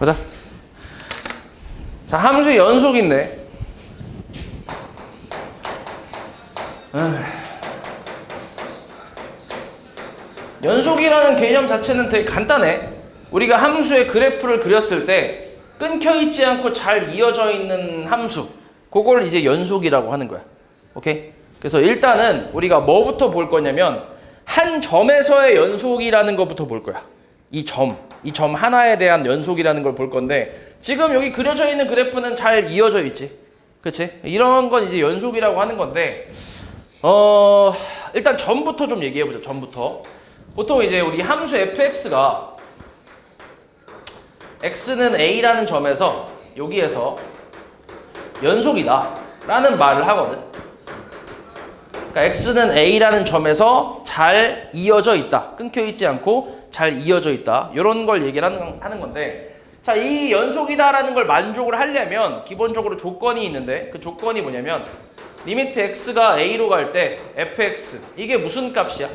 보자. 자, 함수의 연속인데 연속이라는 개념 자체는 되게 간단해. 우리가 함수의 그래프를 그렸을 때 끊겨 있지 않고 잘 이어져 있는 함수, 그걸 이제 연속이라고 하는 거야. 오케이? 그래서 일단은 우리가 뭐부터 볼 거냐면 한 점에서의 연속이라는 것부터 볼 거야. 이 점 하나에 대한 연속이라는 걸 볼 건데 지금 여기 그려져 있는 그래프는 잘 이어져 있지. 그치? 이런 건 이제 연속이라고 하는 건데 일단 점부터 좀 얘기해보자. 점부터. 보통 이제 우리 함수 fx가 x는 a라는 점에서 여기에서 연속이다 라는 말을 하거든. 그러니까 x는 a라는 점에서 잘 이어져 있다. 끊겨 있지 않고 잘 이어져 있다. 이런 걸 얘기를 하는 건데, 자, 이 연속이다라는 걸 만족을 하려면 기본적으로 조건이 있는데, 그 조건이 뭐냐면 리미트 x가 a로 갈 때 fx 이게 무슨 값이야?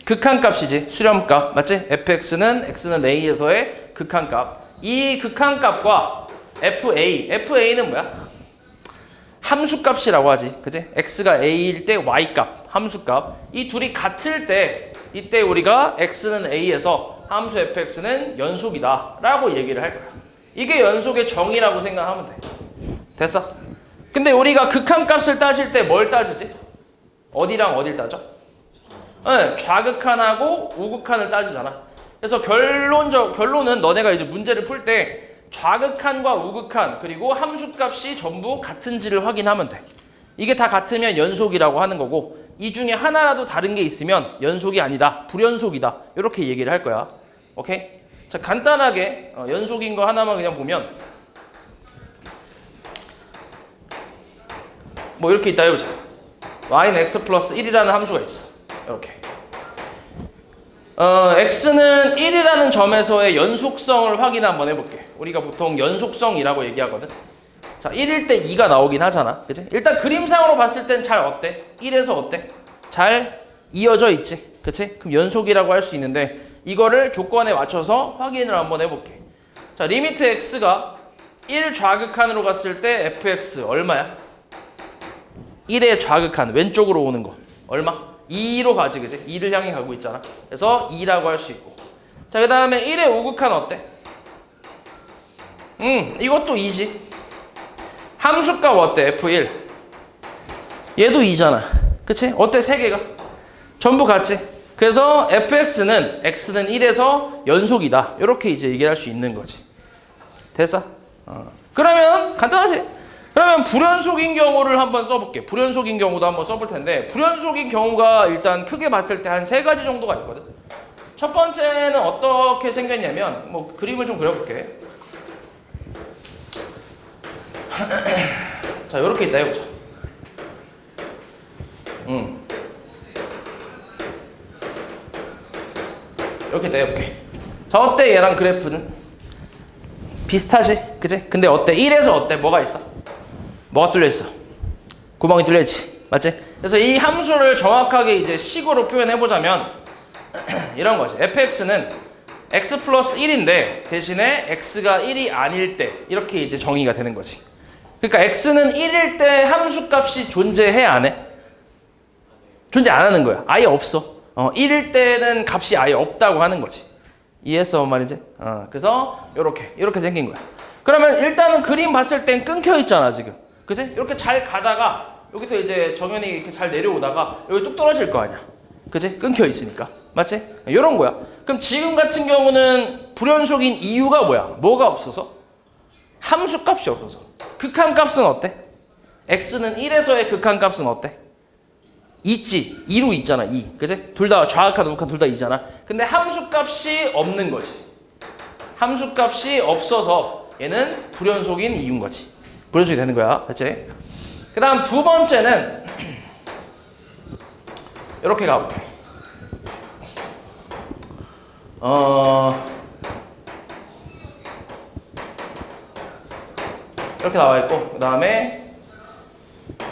극한값이지. 수렴값 맞지? fx는 x는 a에서의 극한값. 이 극한값과 fa는 뭐야? 함수값이라고 하지. 그치? x가 a일 때 y값, 함수값. 이 둘이 같을 때 이때 우리가 x는 a에서 함수 fx는 연속이다 라고 얘기를 할 거야. 이게 연속의 정의라고 생각하면 돼. 됐어? 근데 우리가 극한값을 따질 때 뭘 따지지? 어디랑 어딜 따져? 좌극한하고 우극한을 따지잖아. 그래서 결론은 너네가 이제 문제를 풀 때 좌극한과 우극한 그리고 함수값이 전부 같은지를 확인하면 돼. 이게 다 같으면 연속이라고 하는 거고, 이 중에 하나라도 다른 게 있으면 연속이 아니다, 불연속이다, 이렇게 얘기를 할 거야. 오케이? 자, 간단하게 연속인 거 하나만 그냥 보면 뭐 이렇게 있다 해보자. y는 x 플러스 1이라는 함수가 있어. 이렇게 x는 1이라는 점에서의 연속성을 확인 한번 해볼게. 우리가 보통 연속성이라고 얘기하거든. 자, 1일 때 2가 나오긴 하잖아. 그치? 일단 그림상으로 봤을 땐 잘 어때? 1에서 어때? 잘 이어져 있지. 그치? 그럼 연속이라고 할 수 있는데 이거를 조건에 맞춰서 확인을 한번 해볼게. 자, 리미트 x가 1 좌극한으로 갔을 때 fx 얼마야? 1의 좌극한 왼쪽으로 오는 거 얼마? 2로 가지, 그지? 2를 향해 가고 있잖아. 그래서 2라고 할 수 있고. 자, 그 다음에 1의 우극한 어때? 이것도 2지. 함수값 어때? F1. 얘도 2잖아. 그치? 어때? 세 개가? 전부 같지? 그래서 fx는 x는 1에서 연속이다. 이렇게 이제 얘기할 수 있는 거지. 됐어? 그러면 간단하지? 그러면 불연속인 경우를 한번 써볼게. 불연속인 경우도 한번 써볼 텐데, 불연속인 경우가 일단 크게 봤을 때 한 세 가지 정도가 있거든. 첫 번째는 어떻게 생겼냐면, 뭐 그림을 좀 그려볼게. 자, 이렇게 있다 해보자. 이렇게 있다 해볼게. 자, 어때 얘랑 그래프는? 비슷하지? 그치? 근데 어때? 1에서 어때? 뭐가 있어? 뭐가 뚫려있어? 구멍이 뚫려있지. 맞지? 그래서 이 함수를 정확하게 이제 식으로 표현해보자면 이런 거지. fx는 x 플러스 1인데 대신에 x가 1이 아닐 때 이렇게 이제 정의가 되는 거지. 그러니까 x는 1일 때 함수값이 존재해 안 해? 존재 안 하는 거야. 아예 없어. 1일 때는 값이 아예 없다고 하는 거지. 이해했어? 뭔 말인지? 그래서 이렇게 생긴 거야. 그러면 일단은 그림 봤을 땐 끊겨 있잖아 지금. 그치? 이렇게 잘 가다가 여기서 이제 정연이 이렇게 잘 내려오다가 여기 뚝 떨어질 거 아니야. 그치? 끊겨 있으니까. 맞지? 이런 거야. 그럼 지금 같은 경우는 불연속인 이유가 뭐야? 뭐가 없어서? 함수값이 없어서. 극한값은 어때? x는 1에서의 극한값은 어때? 있지. 2로 있잖아. 2. 그치? 둘 다 좌극한, 우극한 둘 다 2잖아. 근데 함수값이 없는 거지. 함수값이 없어서 얘는 불연속인 이유인 거지. 불연속이 되는 거야. 됐지? 그 다음 두 번째는 이렇게 가볼게. 이렇게 나와 있고, 그 다음에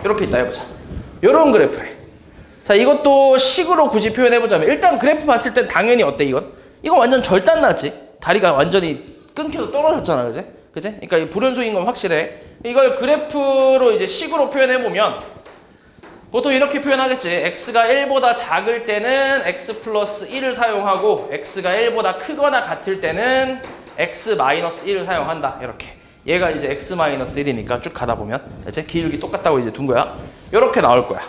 이렇게 있다 해보자. 요런 그래프래. 자, 이것도 식으로 굳이 표현해보자면 일단 그래프 봤을 땐 당연히 어때 이건? 이건 완전 절단나지. 다리가 완전히 끊겨서 떨어졌잖아, 그지? 그지? 그러니까 이 불연속인 건 확실해. 이걸 그래프로 이제 식으로 표현해 보면 보통 이렇게 표현하겠지. x가 1보다 작을 때는 x 플러스 1을 사용하고 x가 1보다 크거나 같을 때는 x 마이너스 1을 사용한다. 이렇게. 얘가 이제 x 마이너스 1이니까 쭉 가다 보면 이제 기울기 똑같다고 이제 둔 거야. 이렇게 나올 거야.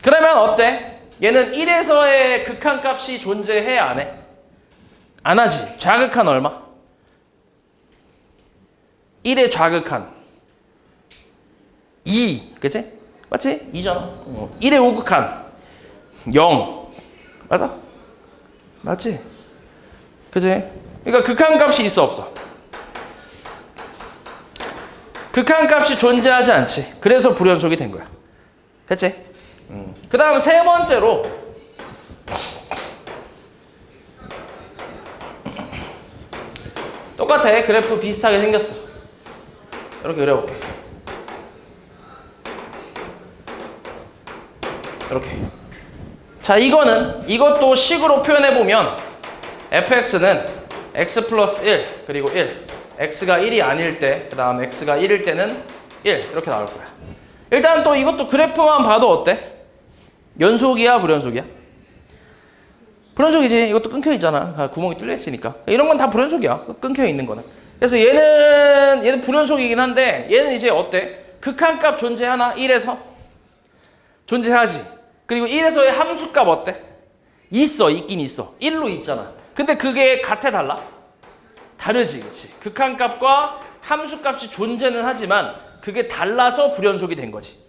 그러면 어때? 얘는 1에서의 극한값이 존재해 안 해? 안 하지. 좌극한 얼마? 1의 좌극한 2, 그치? 맞지? 2잖아. 1의 우극한 0. 맞아? 맞지? 그치? 그러니까 극한값이 있어 없어? 극한값이 존재하지 않지. 그래서 불연속이 된 거야. 됐지? 그 다음 세 번째로 똑같아. 그래프 비슷하게 생겼어. 이렇게 그려볼게. 이렇게. 자, 이것도 식으로 표현해보면 fx는 x 플러스 1 그리고 1 x가 1이 아닐 때 그 다음 x가 1일 때는 1 이렇게 나올 거야. 일단 또 이것도 그래프만 봐도 어때? 연속이야 불연속이야? 불연속이지. 이것도 끊겨있잖아. 구멍이 뚫려있으니까. 이런 건 다 불연속이야. 끊겨있는 거는. 그래서 얘는 불연속이긴 한데 얘는 이제 어때? 극한값 존재하나? 1에서? 존재하지. 그리고 1에서의 함수값 어때? 있긴 있어. 1로 있잖아. 근데 그게 같아 달라? 다르지. 그치? 극한값과 함수값이 존재는 하지만 그게 달라서 불연속이 된 거지.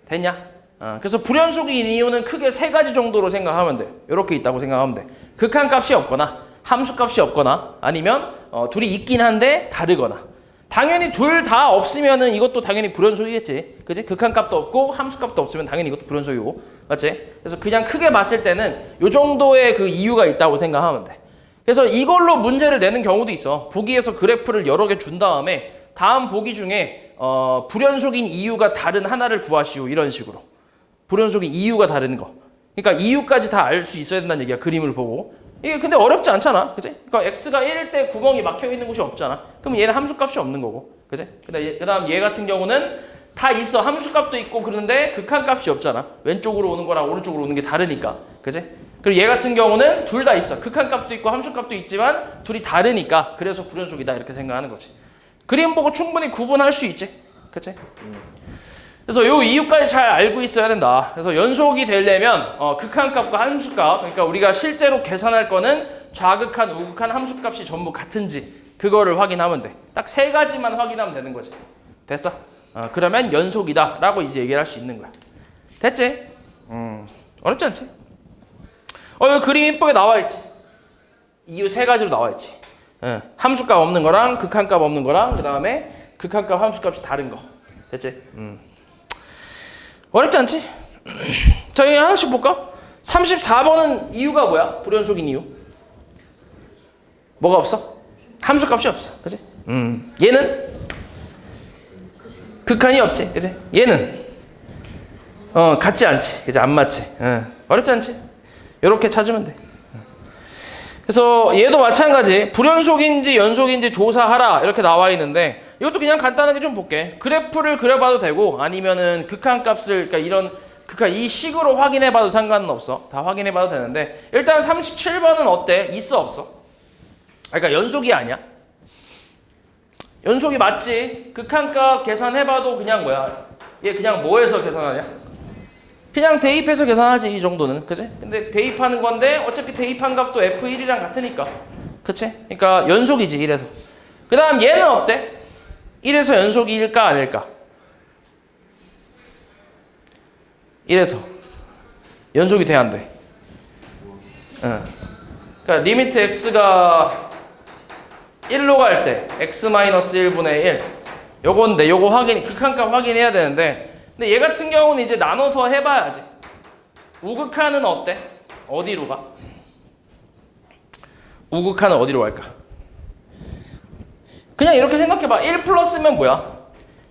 됐냐? 그래서 불연속인 이유는 크게 세 가지 정도로 생각하면 돼. 이렇게 있다고 생각하면 돼. 극한값이 없거나 함수값이 없거나 아니면 둘이 있긴 한데 다르거나. 당연히 둘 다 없으면은 이것도 당연히 불연속이겠지. 그지? 극한값도 없고 함수값도 없으면 당연히 이것도 불연속이고. 맞지? 그래서 그냥 크게 봤을 때는 이 정도의 그 이유가 있다고 생각하면 돼. 그래서 이걸로 문제를 내는 경우도 있어. 보기에서 그래프를 여러 개 준 다음에 다음 보기 중에 불연속인 이유가 다른 하나를 구하시오. 이런 식으로. 불연속인 이유가 다른 거. 그러니까 이유까지 다 알 수 있어야 된다는 얘기야. 그림을 보고. 이게 근데 어렵지 않잖아. 그치? 그러니까 x가 1일 때 구멍이 막혀 있는 곳이 없잖아. 그럼 얘는 함수값이 없는 거고. 그치? 그 다음 얘 같은 경우는 다 있어. 함수값도 있고 그런데 극한값이 없잖아. 왼쪽으로 오는 거랑 오른쪽으로 오는 게 다르니까. 그치? 그리고 얘 같은 경우는 둘 다 있어. 극한값도 있고 함수값도 있지만 둘이 다르니까 그래서 불연속이다 이렇게 생각하는 거지. 그림 보고 충분히 구분할 수 있지. 그치? 그래서 요 이유까지 잘 알고 있어야 된다. 그래서 연속이 되려면 극한값과 함수값, 그러니까 우리가 실제로 계산할 거는 좌극한, 우극한, 함수값이 전부 같은지 그거를 확인하면 돼. 딱 세 가지만 확인하면 되는 거지. 됐어? 그러면 연속이다 라고 이제 얘기를 할 수 있는 거야. 됐지? 어렵지 않지? 여기 그림 이쁘게 나와 있지? 이유 세 가지로 나와 있지. 함수값 없는 거랑 극한값 없는 거랑 그 다음에 극한값, 함수값이 다른 거. 됐지? 어렵지 않지? 자, 이 하나씩 볼까? 34번은 이유가 뭐야? 불연속인 이유. 뭐가 없어? 함수값이 없어. 그치? 얘는 극한이 없지. 그치? 얘는 같지 않지. 그치? 안 맞지. 어렵지 않지? 이렇게 찾으면 돼. 그래서 얘도 마찬가지. 불연속인지 연속인지 조사하라 이렇게 나와 있는데 이것도 그냥 간단하게 좀 볼게. 그래프를 그려봐도 되고 아니면은 극한값을 그러니까 이런 극한 이 식으로 확인해봐도 상관은 없어. 다 확인해봐도 되는데 일단 37번은 어때? 있어 없어? 그러니까 연속이 아니야? 연속이 맞지. 극한값 계산해봐도 그냥 뭐야? 얘 그냥 뭐해서 계산하냐? 그냥 대입해서 계산하지 이 정도는. 그치? 근데 대입하는 건데 어차피 대입한 값도 F1이랑 같으니까. 그치? 그러니까 연속이지 1에서. 그 다음 얘는 어때? 1에서 연속일까 아닐까? 1에서 연속이 돼야 안 돼? 그러니까 리미트 x가 1로 갈 때 x-1분의 1 요건데 요거 극한값 확인해야 되는데 근데 얘 같은 경우는 이제 나눠서 해봐야지. 우극한은 어때? 어디로 가? 우극한은 어디로 갈까? 그냥 이렇게 생각해봐. 1 플러스면 뭐야?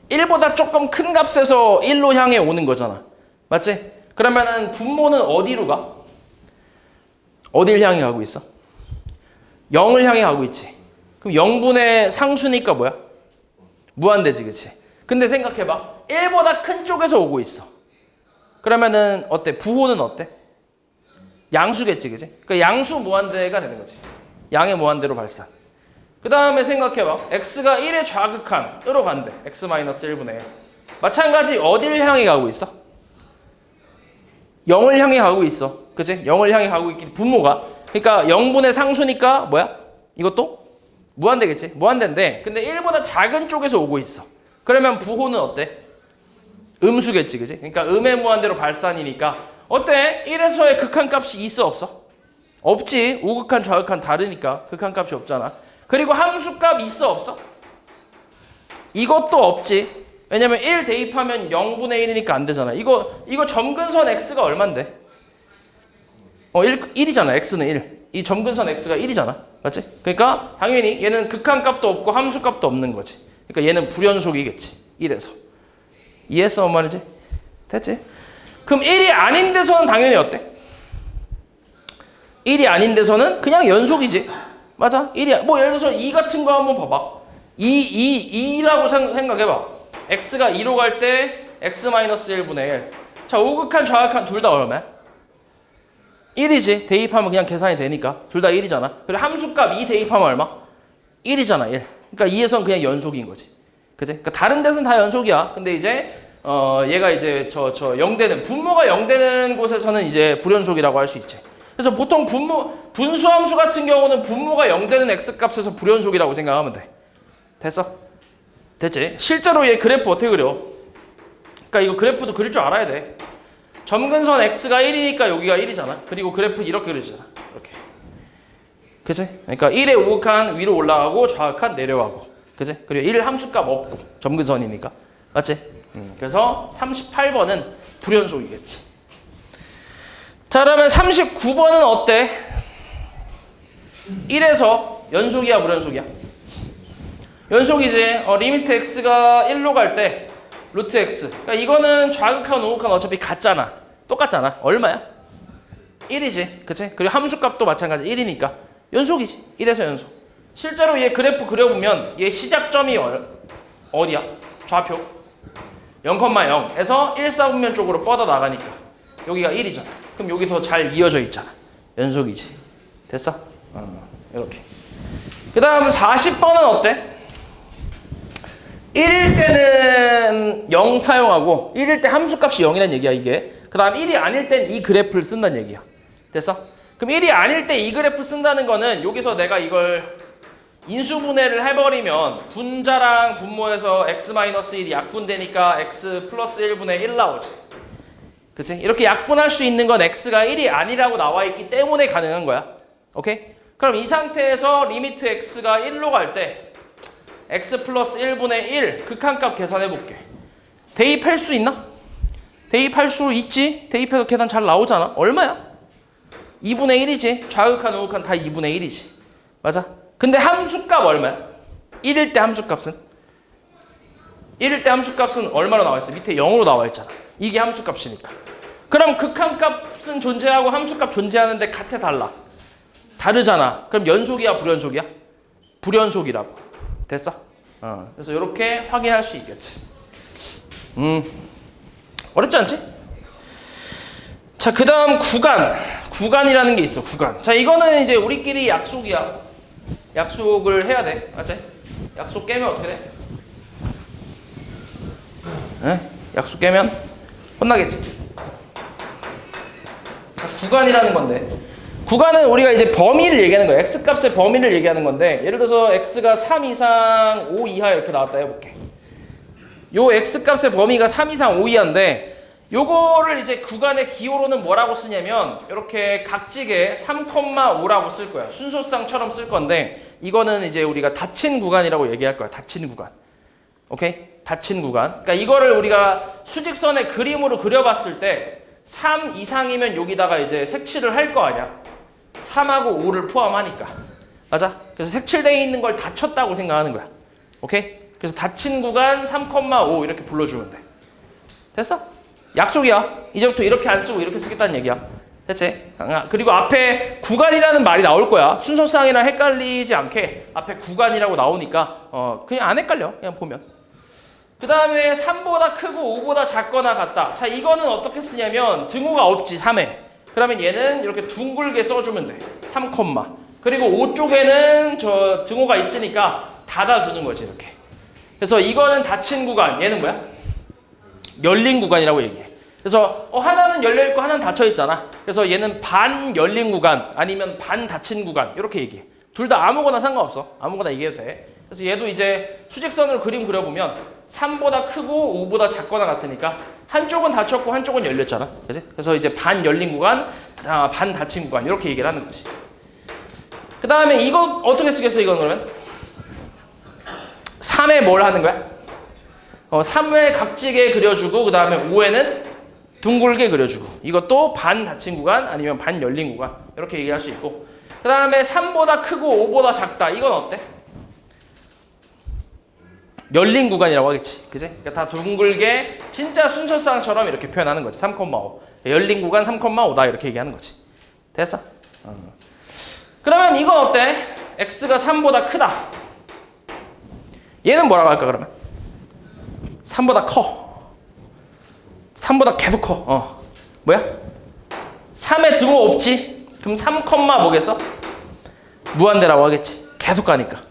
1보다 조금 큰 값에서 1로 향해 오는 거잖아. 맞지? 그러면은 분모는 어디로 가? 어딜 향해 가고 있어? 0을 향해 가고 있지. 그럼 0분의 상수니까 뭐야? 무한대지, 그치? 근데 생각해봐. 1보다 큰 쪽에서 오고 있어. 그러면은 어때? 부호는 어때? 양수겠지, 그치? 그러니까 양수 무한대가 되는 거지. 양의 무한대로 발산. 그 다음에 생각해봐. x가 1의 좌극한으로 간대. x-1분의 1. 마찬가지 어딜 향해 가고 있어? 0을 향해 가고 있어. 그치? 0을 향해 가고 있기 분모가. 그러니까 0분의 상수니까 뭐야? 이것도 무한대겠지? 무한대인데 근데 1보다 작은 쪽에서 오고 있어. 그러면 부호는 어때? 음수겠지, 그치? 그러니까 음의 무한대로 발산이니까 어때? 1에서의 극한값이 있어, 없어? 없지. 우극한, 좌극한 다르니까 극한값이 없잖아. 그리고 함수값 있어, 없어? 이것도 없지. 왜냐면 1 대입하면 0분의 1이니까 안 되잖아. 이거 점근선 x가 얼만데? 1이잖아. x는 1. 이 점근선 x가 1이잖아. 맞지? 그러니까 당연히 얘는 극한값도 없고 함수값도 없는 거지. 그러니까 얘는 불연속이겠지. 1에서. 이해했어? 뭔 말이지? 됐지? 그럼 1이 아닌 데서는 당연히 어때? 1이 아닌 데서는 그냥 연속이지. 맞아? 1이 뭐 예를 들어서 2 같은 거 한번 봐봐. 2라고 생각해봐. x가 2로 갈 때 x-1분의 1. 자, 우극한 좌극한 둘 다 얼마야? 1이지. 대입하면 그냥 계산이 되니까. 둘 다 1이잖아. 그리고 함수값 2 대입하면 얼마? 1이잖아. 1. 그러니까 2에서는 그냥 연속인 거지. 그치? 그러니까 다른 데서는 다 연속이야. 근데 이제 얘가 이제 저 0되는 분모가 0되는 곳에서는 이제 불연속이라고 할 수 있지. 그래서 보통 분수함수 같은 경우는 분모가 0되는 x값에서 불연속이라고 생각하면 돼. 됐어? 됐지? 실제로 얘 그래프 어떻게 그려? 그러니까 이거 그래프도 그릴 줄 알아야 돼. 점근선 x가 1이니까 여기가 1이잖아. 그리고 그래프 이렇게 그리잖아. 이렇게. 그치? 그러니까 1의 우극한 위로 올라가고 좌극한 내려가고. 그치? 그리고 1 함수값 없고 점근선이니까. 맞지? 그래서 38번은 불연속이겠지. 자, 그러면 39번은 어때? 1에서 연속이야, 불연속이야? 연속이지. 리미트 x가 1로 갈 때 루트 x. 그러니까 이거는 좌극한 우극한 어차피 같잖아. 똑같잖아. 얼마야? 1이지. 그치? 그리고 함수값도 마찬가지 1이니까 연속이지. 1에서 연속. 실제로 얘 그래프 그려보면 얘 시작점이 어디야? 좌표 0,0에서 1사분면 쪽으로 뻗어 나가니까 여기가 1이잖아. 그럼 여기서 잘 이어져 있잖아. 연속이지. 됐어? 이렇게. 그 다음 40번은 어때? 1일 때는 0 사용하고 1일 때 함수값이 0이라는 얘기야, 이게. 그 다음 1이 아닐 땐 이 그래프를 쓴다는 얘기야. 됐어? 그럼 1이 아닐 때 이 그래프 쓴다는 거는 여기서 내가 이걸 인수분해를 해버리면 분자랑 분모에서 x-1이 약분되니까 x 플러스 1분의 1 나오지. 그치? 이렇게 약분할 수 있는 건 x가 1이 아니라고 나와 있기 때문에 가능한 거야. 오케이? 그럼 이 상태에서 리미트 x가 1로 갈 때 x 플러스 1분의 1 극한값 계산해 볼게. 대입할 수 있나? 대입할 수 있지. 대입해서 계산 잘 나오잖아. 얼마야? 2분의 1이지. 좌극한 우극한 다 2분의 1이지. 맞아? 근데 함수값 얼마야? 1일 때 함수값은? 1일 때 함수값은 얼마로 나와 있어? 밑에 0으로 나와 있잖아. 이게 함수값이니까. 그럼 극한값은 존재하고 함수값 존재하는데 같아, 달라? 다르잖아. 그럼 연속이야, 불연속이야? 불연속이라고. 됐어? 그래서 이렇게 확인할 수 있겠지. 어렵지 않지? 자, 그 다음 구간. 구간이라는 게 있어, 구간. 자, 이거는 이제 우리끼리 약속이야. 약속을 해야 돼. 맞지? 약속 깨면 어떻게 돼? 에? 약속 깨면 혼나겠지. 자, 구간이라는 건데. 구간은 우리가 이제 범위를 얘기하는 거야. x값의 범위를 얘기하는 건데, 예를 들어서 x가 3 이상 5 이하 이렇게 나왔다 해볼게. 요 x값의 범위가 3 이상 5 이하인데 요거를 이제 구간의 기호로는 뭐라고 쓰냐면 이렇게 각지게 3,5라고 쓸 거야. 순서쌍처럼 쓸 건데 이거는 이제 우리가 닫힌 구간이라고 얘기할 거야. 닫힌 구간. 오케이? 닫힌 구간. 그러니까 이거를 우리가 수직선의 그림으로 그려봤을 때 3 이상이면 여기다가 이제 색칠을 할 거 아니야. 3하고 5를 포함하니까. 맞아? 그래서 색칠되어 있는 걸 닫혔다고 생각하는 거야. 오케이? 그래서 닫힌 구간 3,5 이렇게 불러주면 돼. 됐어? 약속이야. 이제부터 이렇게 안 쓰고 이렇게 쓰겠다는 얘기야. 됐지? 그리고 앞에 구간이라는 말이 나올 거야. 순서상이랑 헷갈리지 않게 앞에 구간이라고 나오니까 그냥 안 헷갈려. 그냥 보면. 그 다음에 3보다 크고 5보다 작거나 같다. 자, 이거는 어떻게 쓰냐면 등호가 없지, 3에. 그러면 얘는 이렇게 둥글게 써주면 돼. 3, 그리고 5 쪽에는 저 등호가 있으니까 닫아주는 거지, 이렇게. 그래서 이거는 닫힌 구간, 얘는 뭐야? 열린 구간이라고 얘기해. 그래서 하나는 열려있고 하나는 닫혀있잖아. 그래서 얘는 반 열린 구간 아니면 반 닫힌 구간 이렇게 얘기해. 둘 다 아무거나 상관없어. 아무거나 얘기해도 돼. 그래서 얘도 이제 수직선으로 그림 그려보면 3보다 크고 5보다 작거나 같으니까 한쪽은 닫혔고 한쪽은 열렸잖아. 그치? 그래서 이제 반 열린 구간, 반 닫힌 구간 이렇게 얘기를 하는 거지. 그 다음에 이거 어떻게 쓰겠어, 이건 그러면? 3에 뭘 하는 거야? 3에 각지게 그려주고 그 다음에 5에는 둥글게 그려주고 이것도 반 닫힌 구간 아니면 반 열린 구간 이렇게 얘기할 수 있고 그 다음에 3보다 크고 5보다 작다. 이건 어때? 열린 구간이라고 하겠지. 그지? 그러니까 다 둥글게 진짜 순서상처럼 이렇게 표현하는 거지. 3,5. 열린 구간 3,5다 이렇게 얘기하는 거지. 됐어? 그러면 이건 어때? x가 3보다 크다. 얘는 뭐라고 할까 그러면? 3보다 커. 3보다 계속 커. 뭐야? 3에 등호 없지? 그럼 3, 뭐겠어? 무한대라고 하겠지. 계속 가니까.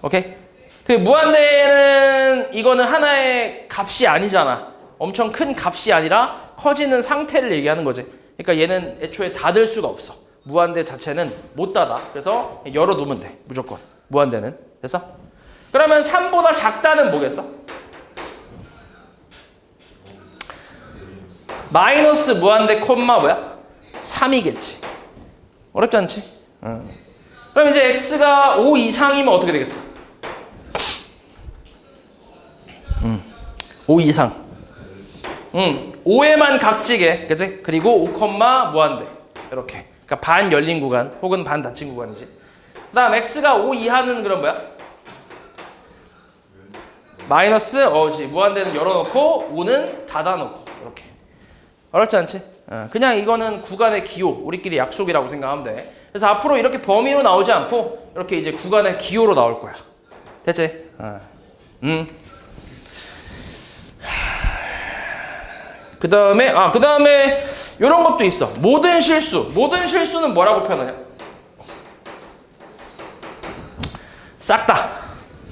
오케이? 그 무한대는 이거는 하나의 값이 아니잖아. 엄청 큰 값이 아니라 커지는 상태를 얘기하는 거지. 그러니까 얘는 애초에 닫을 수가 없어. 무한대 자체는 못 닫아. 그래서 열어두면 돼. 무조건. 무한대는. 됐어? 그러면 3보다 작다는 뭐겠어? 마이너스 무한대 콤마 뭐야? 3이겠지. 어렵지 않지? 그럼 이제 x가 5 이상이면 어떻게 되겠어? 5 이상. 5에만 각지게. 그치? 그리고 5, 무한대. 이렇게. 그러니까 반 열린 구간 혹은 반 닫힌 구간이지. 그 다음 x가 5 이하는 그럼 뭐야? 마이너스 무한대는 열어놓고 5는 닫아놓고 이렇게. 어렵지 않지? 그냥 이거는 구간의 기호, 우리끼리 약속이라고 생각하면 돼. 그래서 앞으로 이렇게 범위로 나오지 않고 이렇게 이제 구간의 기호로 나올 거야. 됐지? 그 다음에 이런 것도 있어. 모든 실수는 뭐라고 표현하냐? 싹 다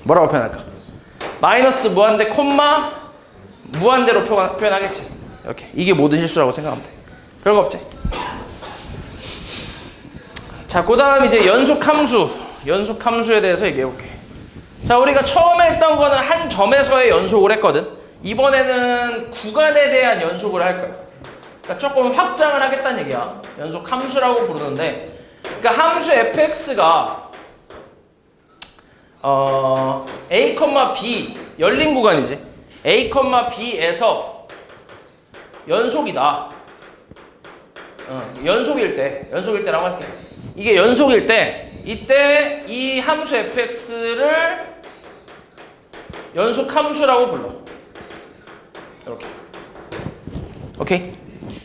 뭐라고 표현할까? 마이너스 무한대 콤마 무한대로 표현하겠지. 이렇게. 이게 모든 실수라고 생각하면 돼. 별거 없지? 자, 그 다음 이제 연속함수에 대해서 얘기해볼게. 자, 우리가 처음에 했던 거는 한 점에서의 연속을 했거든. 이번에는 구간에 대한 연속을 할 거야. 그러니까 조금 확장을 하겠다는 얘기야. 연속함수라고 부르는데, 그러니까 함수 fx가 a, b 열린 구간이지. a, b에서 연속이다. 연속일 때라고 할게. 이게 연속일 때, 이때 이 함수 fx를 연속함수라고 불러. 이렇게. 오케이?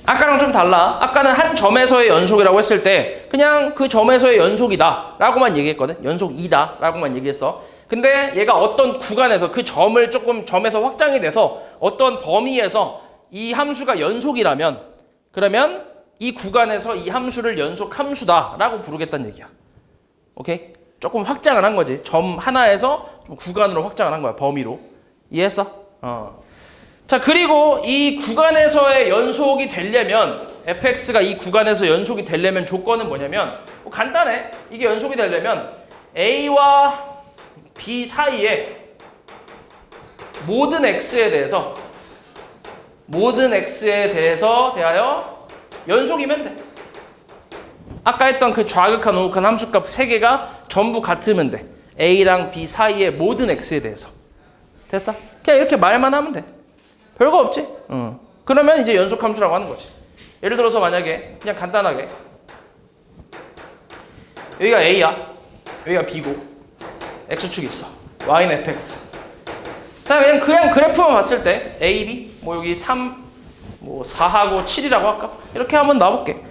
아까랑 좀 달라. 아까는 한 점에서의 연속이라고 했을 때 그냥 그 점에서의 연속이다 라고만 얘기했거든. 연속이다 라고만 얘기했어. 근데 얘가 어떤 구간에서 그 점을 조금 점에서 확장이 돼서 어떤 범위에서 이 함수가 연속이라면 그러면 이 구간에서 이 함수를 연속함수다 라고 부르겠다는 얘기야. 오케이? 조금 확장을 한 거지. 점 하나에서 좀 구간으로 확장을 한 거야. 범위로. 이해했어? 자, 그리고 이 구간에서의 연속이 되려면 fx가 이 구간에서 연속이 되려면 조건은 뭐냐면 간단해. 이게 연속이 되려면 a와 b 사이에 모든 x에 대하여 연속이면 돼. 아까 했던 그 좌극한 우극한 함수값 3개가 전부 같으면 돼. a랑 b 사이의 모든 x에 대해서. 됐어? 그냥 이렇게 말만 하면 돼. 별거 없지? 그러면 이제 연속함수라고 하는 거지. 예를 들어서 만약에 그냥 간단하게 여기가 a야. 여기가 b고 x축이 있어. y는 fx. 자, 그냥 그래프만 봤을 때 a, b 뭐 여기 3, 뭐 4하고 7이라고 할까? 이렇게 한번 놔볼게.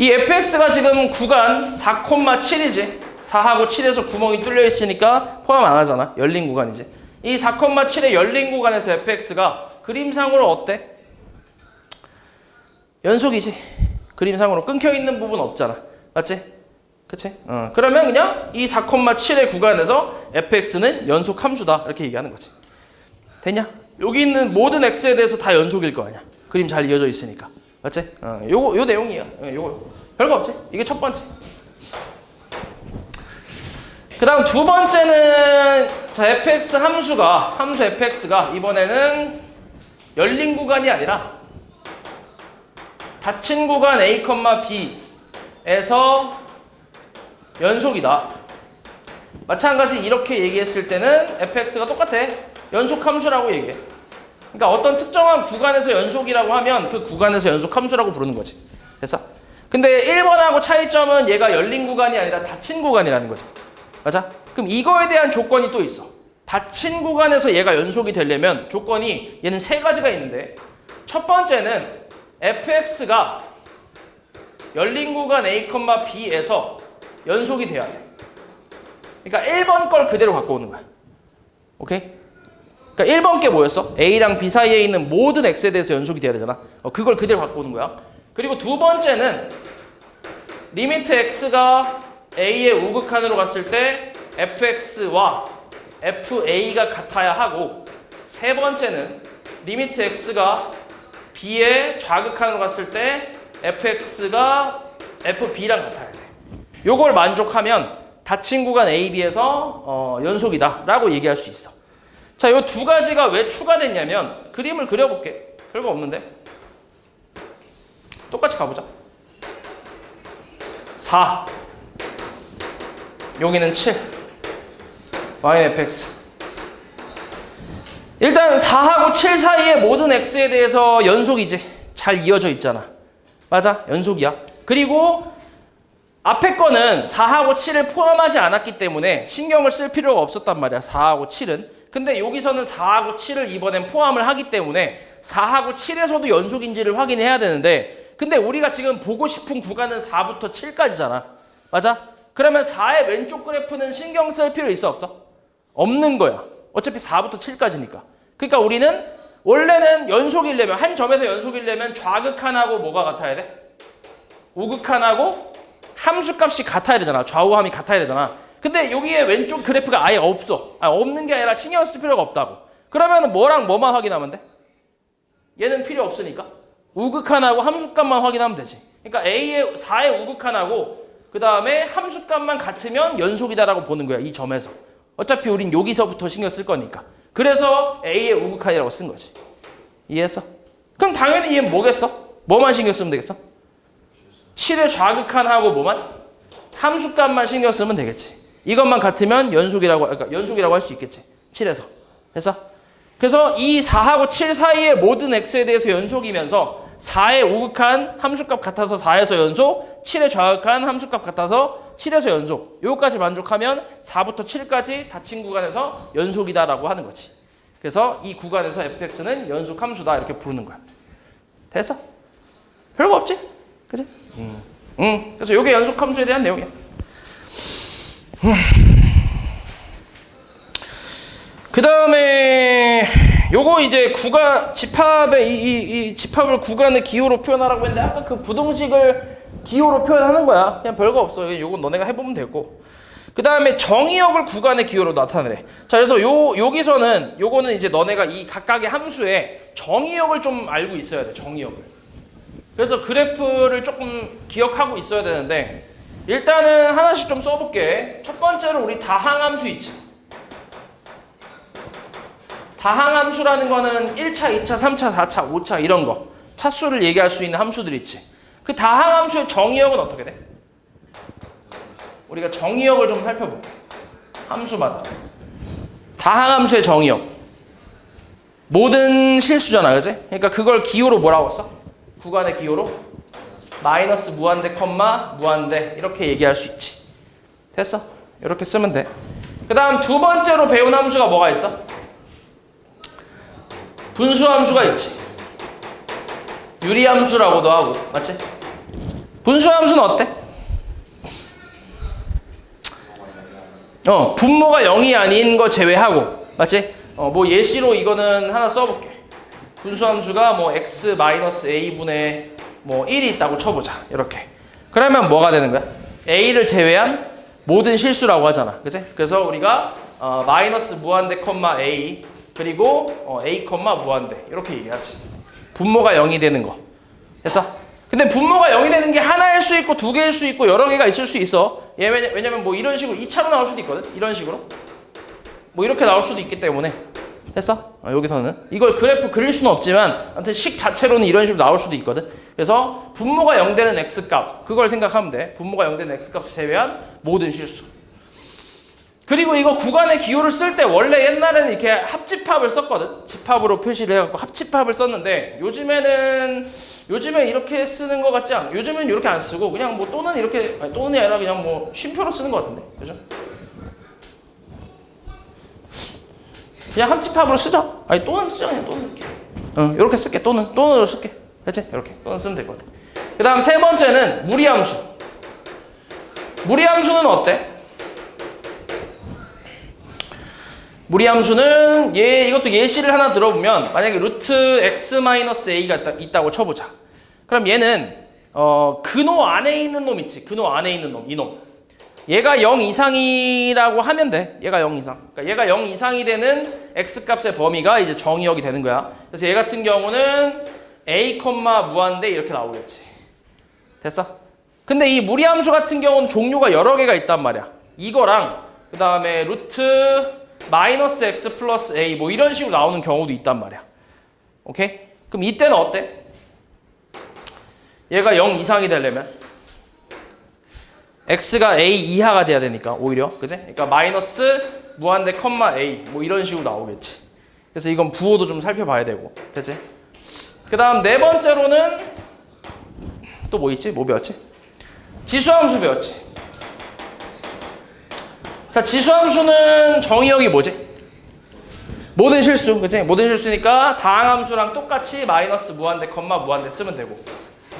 이 fx가 지금 구간 4,7이지. 4하고 7에서 구멍이 뚫려 있으니까 포함 안 하잖아. 열린 구간이지. 이 4,7의 열린 구간에서 fx가 그림상으로 어때? 연속이지. 그림상으로 끊겨 있는 부분 없잖아. 맞지? 그치? 그러면 그냥 이 4,7의 구간에서 fx는 연속 함수다. 이렇게 얘기하는 거지. 됐냐? 여기 있는 모든 x에 대해서 다 연속일 거 아니야. 그림 잘 이어져 있으니까. 맞지? 요 내용이야. 요거. 별거 없지? 이게 첫 번째. 그 다음 두 번째는 자 함수 fx가 이번에는 열린 구간이 아니라 닫힌 구간 a, b에서 연속이다. 마찬가지 이렇게 얘기했을 때는 fx가 똑같아. 연속 함수라고 얘기해. 그러니까 어떤 특정한 구간에서 연속이라고 하면 그 구간에서 연속 함수라고 부르는 거지. 됐어? 근데 1번하고 차이점은 얘가 열린 구간이 아니라 닫힌 구간이라는 거지. 맞아? 그럼 이거에 대한 조건이 또 있어. 닫힌 구간에서 얘가 연속이 되려면 조건이 얘는 세 가지가 있는데 첫 번째는 fx가 열린 구간 a, b에서 연속이 돼야 돼. 그러니까 1번 걸 그대로 갖고 오는 거야. 오케이? 그러니까 1번 게 뭐였어? a랑 b 사이에 있는 모든 x에 대해서 연속이 돼야 되잖아. 그걸 그대로 갖고 오는 거야. 그리고 두 번째는 리미트 x가 a의 우극한으로 갔을 때 fx와 fa가 같아야 하고 세 번째는 리미트 x가 b의 좌극한으로 갔을 때 fx가 fb랑 같아야 돼. 요걸 만족하면 닫힌 구간 a, b에서 연속이다 라고 얘기할 수 있어. 자, 요 두 가지가 왜 추가됐냐면 그림을 그려볼게. 별거 없는데 똑같이 가보자. 4 여기는 7 y는 fx. 일단 4하고 7 사이의 모든 x에 대해서 연속이지. 잘 이어져 있잖아. 맞아? 연속이야. 그리고 앞에 거는 4하고 7을 포함하지 않았기 때문에 신경을 쓸 필요가 없었단 말이야. 4하고 7은. 근데 여기서는 4하고 7을 이번엔 포함을 하기 때문에 4하고 7에서도 연속인지를 확인해야 되는데 근데 우리가 지금 보고 싶은 구간은 4부터 7까지잖아. 맞아? 그러면 4의 왼쪽 그래프는 신경 쓸 필요 있어 없어? 없는 거야. 어차피 4부터 7까지니까. 그러니까 우리는 원래는 연속이려면 한 점에서 연속이려면 좌극한하고 뭐가 같아야 돼? 우극한하고 함수값이 같아야 되잖아. 좌우함이 같아야 되잖아. 근데 여기에 왼쪽 그래프가 아예 없어. 없는 게 아니라 신경 쓸 필요가 없다고. 그러면 뭐랑 뭐만 확인하면 돼? 얘는 필요 없으니까 우극한하고 함수값만 확인하면 되지. 그러니까 A의 4의 우극한하고 그 다음에 함수값만 같으면 연속이다라고 보는 거야. 이 점에서. 어차피 우린 여기서부터 신경 쓸 거니까. 그래서 A의 우극한이라고 쓴 거지. 이해했어? 그럼 당연히 얘는 뭐겠어? 뭐만 신경 쓰면 되겠어? 7의 좌극한하고 뭐만? 함수값만 신경 쓰면 되겠지. 이것만 같으면 연속이라고 할 수 있겠지. 7에서. 됐어? 그래서 이 4하고 7 사이의 모든 x에 대해서 연속이면서 4의 우극한 함수값 같아서 4에서 연속, 7의 좌극한 함수값 같아서 7에서 연속. 요거까지 만족하면 4부터 7까지 닫힌 구간에서 연속이다라고 하는 거지. 그래서 이 구간에서 fx는 연속 함수다 이렇게 부르는 거야. 됐어? 별거 없지? 그치? 그래서 요게 연속 함수에 대한 내용이야. 그 다음에 요거 이제 구간 집합의 이 집합을 구간의 기호로 표현하라고 했는데 아까 그 부동식을 기호로 표현하는 거야. 그냥 별거 없어. 요건 너네가 해보면 되고. 그 다음에 정의역을 구간의 기호로 나타내래. 자, 그래서 요거는 이제 너네가 이 각각의 함수에 정의역을 좀 알고 있어야 돼. 정의역을. 그래서 그래프를 조금 기억하고 있어야 되는데 일단은 하나씩 좀 써볼게. 첫 번째로 우리 다항함수 있지. 다항함수라는 거는 1차, 2차, 3차, 4차, 5차 이런 거. 차수를 얘기할 수 있는 함수들 있지. 그 다항함수의 정의역은 어떻게 돼? 우리가 정의역을 좀 살펴볼게. 함수마다. 다항함수의 정의역. 모든 실수잖아, 그치? 그러니까 그걸 기호로 뭐라고 써? 구간의 기호로? 마이너스 무한대, 컴마, 무한대 이렇게 얘기할 수 있지. 됐어? 이렇게 쓰면 돼. 그 다음 두 번째로 배운 함수가 뭐가 있어? 분수함수가 있지. 유리함수라고도 하고, 맞지? 분수함수는 어때? 분모가 0이 아닌 거 제외하고, 맞지? 뭐 예시로 이거는 하나 써볼게. 분수함수가 뭐 x-a분의 뭐 1이 있다고 쳐보자. 이렇게. 그러면 뭐가 되는 거야? a를 제외한 모든 실수라고 하잖아. 그치? 그래서 우리가 마이너스 무한대 컴마 a 그리고 a 컴마 무한대 이렇게 얘기하지. 분모가 0이 되는 거. 됐어? 근데 분모가 0이 되는 게 하나일 수 있고 두 개일 수 있고 여러 개가 있을 수 있어. 왜냐면 뭐 이런 식으로 2차로 나올 수도 있거든. 이런 식으로. 뭐 이렇게 나올 수도 있기 때문에. 됐어? 여기서는 이걸 그래프 그릴 수는 없지만 아무튼 식 자체로는 이런 식으로 나올 수도 있거든. 그래서 분모가 0 되는 x값 그걸 생각하면 돼. 분모가 0 되는 x값을 제외한 모든 실수. 그리고 이거 구간의 기호를 쓸 때 원래 옛날에는 이렇게 합집합을 썼거든. 집합으로 표시를 해갖고 합집합을 썼는데 요즘엔 이렇게 쓰는 것 같지 않아? 요즘엔 이렇게 안 쓰고 그냥 뭐 또는 이렇게 또는이 아니라 그냥 뭐 쉼표로 쓰는 것 같은데. 그죠? 그냥 합집합으로 쓰자. 아니 또는 쓰자. 그냥 또는 이렇게. 이렇게 쓸게. 또는으로 쓸게. 그렇지? 이렇게 또는 쓰면 될 것 같아. 그 다음 세 번째는 무리함수. 무리함수는 어때? 무리함수는 이것도 예시를 하나 들어보면 만약에 루트 x-a가 있다고 쳐보자. 그럼 얘는 근호 안에 있는 놈 있지. 근호 안에 있는 놈, 이놈. 얘가 0 이상이라고 하면 돼. 얘가 0 이상. 그러니까 얘가 0 이상이 되는 x값의 범위가 이제 정의역이 되는 거야. 그래서 얘 같은 경우는 a, 무한대 이렇게 나오겠지. 됐어? 근데 이 무리함수 같은 경우는 종류가 여러 개가 있단 말이야. 이거랑 그 다음에 루트 마이너스 x 플러스 a 뭐 이런 식으로 나오는 경우도 있단 말이야. 오케이? 그럼 이때는 어때? 얘가 0 이상이 되려면 x가 a 이하가 돼야 되니까 오히려 그지? 그러니까 마이너스 무한대 컴마 a 뭐 이런 식으로 나오겠지. 그래서 이건 부호도 좀 살펴봐야 되고, 그지? 그 다음 네 번째로는 또 뭐 있지? 뭐 배웠지? 지수함수 배웠지. 자, 지수함수는 정의역이 뭐지? 모든 실수, 그치? 모든 실수니까 다항함수랑 똑같이 마이너스 무한대 컴마 무한대 쓰면 되고.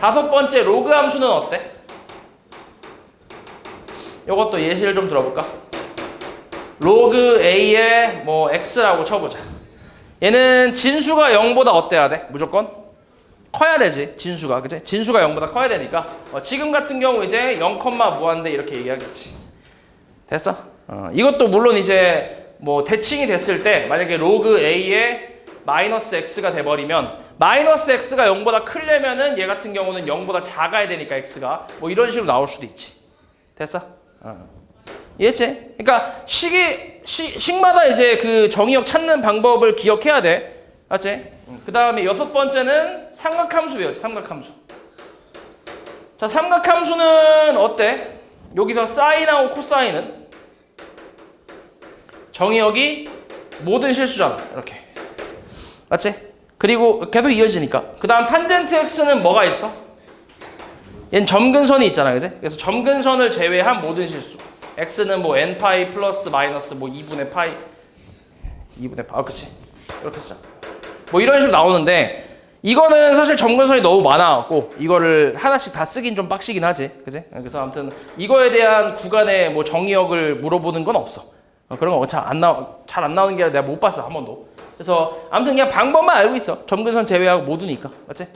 다섯 번째 로그함수는 어때? 요것도 예시를 좀 들어볼까? 로그 a의 뭐 x라고 쳐보자. 얘는 진수가 0보다 어때야 돼? 무조건 커야 되지. 진수가, 그치? 진수가 0보다 커야 되니까 지금 같은 경우 이제 0, 무한대 이렇게 얘기하겠지. 됐어? 이것도 물론 이제 뭐 대칭이 됐을 때 만약에 로그 a의 마이너스 x가 돼버리면 마이너스 x가 0보다 크려면은 얘 같은 경우는 0보다 작아야 되니까 x가 뭐 이런 식으로 나올 수도 있지. 됐어? 이해했지? 그러니까 식마다 이제 그 정의역 찾는 방법을 기억해야 돼. 맞지? 그 다음에 여섯 번째는 삼각함수 배웠지. 삼각함수. 자, 삼각함수는 어때? 여기서 사인하고 코사인은 정의역이 모든 실수잖아. 이렇게. 맞지? 그리고 계속 이어지니까. 그 다음 탄젠트 x는 뭐가 있어? 얘는 점근선이 있잖아. 그지? 그래서 점근선을 제외한 모든 실수. x는 뭐 n파이 플러스 마이너스 뭐 2분의 파이 그치? 이렇게 쓰자. 뭐 이런 식으로 나오는데 이거는 사실 점근선이 너무 많아갖고 이거를 하나씩 다 쓰긴 좀 빡시긴 하지. 그지? 그래서 아무튼 이거에 대한 구간의 뭐 정의역을 물어보는 건 없어. 그런 거 잘 안 나오는 게 아니라 내가 못 봤어, 한 번도. 그래서 아무튼 그냥 방법만 알고 있어. 점근선 제외하고 모두니까. 맞지?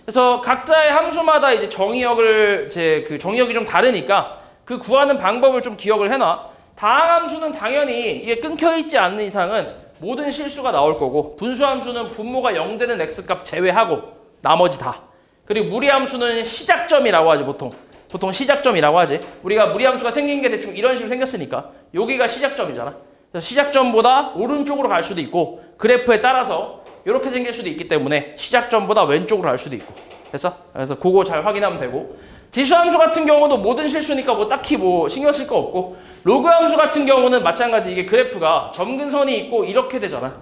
그래서 각자의 함수마다 이제 정의역이 좀 다르니까 그 구하는 방법을 좀 기억을 해놔. 다항함수는 당연히 이게 끊겨있지 않는 이상은 모든 실수가 나올 거고, 분수함수는 분모가 0 되는 x값 제외하고 나머지 다. 그리고 무리함수는 시작점이라고 하지. 보통 시작점이라고 하지. 우리가 무리함수가 생긴 게 대충 이런 식으로 생겼으니까 여기가 시작점이잖아. 그래서 시작점보다 오른쪽으로 갈 수도 있고 그래프에 따라서 이렇게 생길 수도 있기 때문에 시작점보다 왼쪽으로 갈 수도 있고. 됐어? 그래서 그거 잘 확인하면 되고, 지수함수 같은 경우도 모든 실수니까 뭐 딱히 뭐 신경 쓸 거 없고, 로그함수 같은 경우는 마찬가지. 이게 그래프가 점근선이 있고 이렇게 되잖아.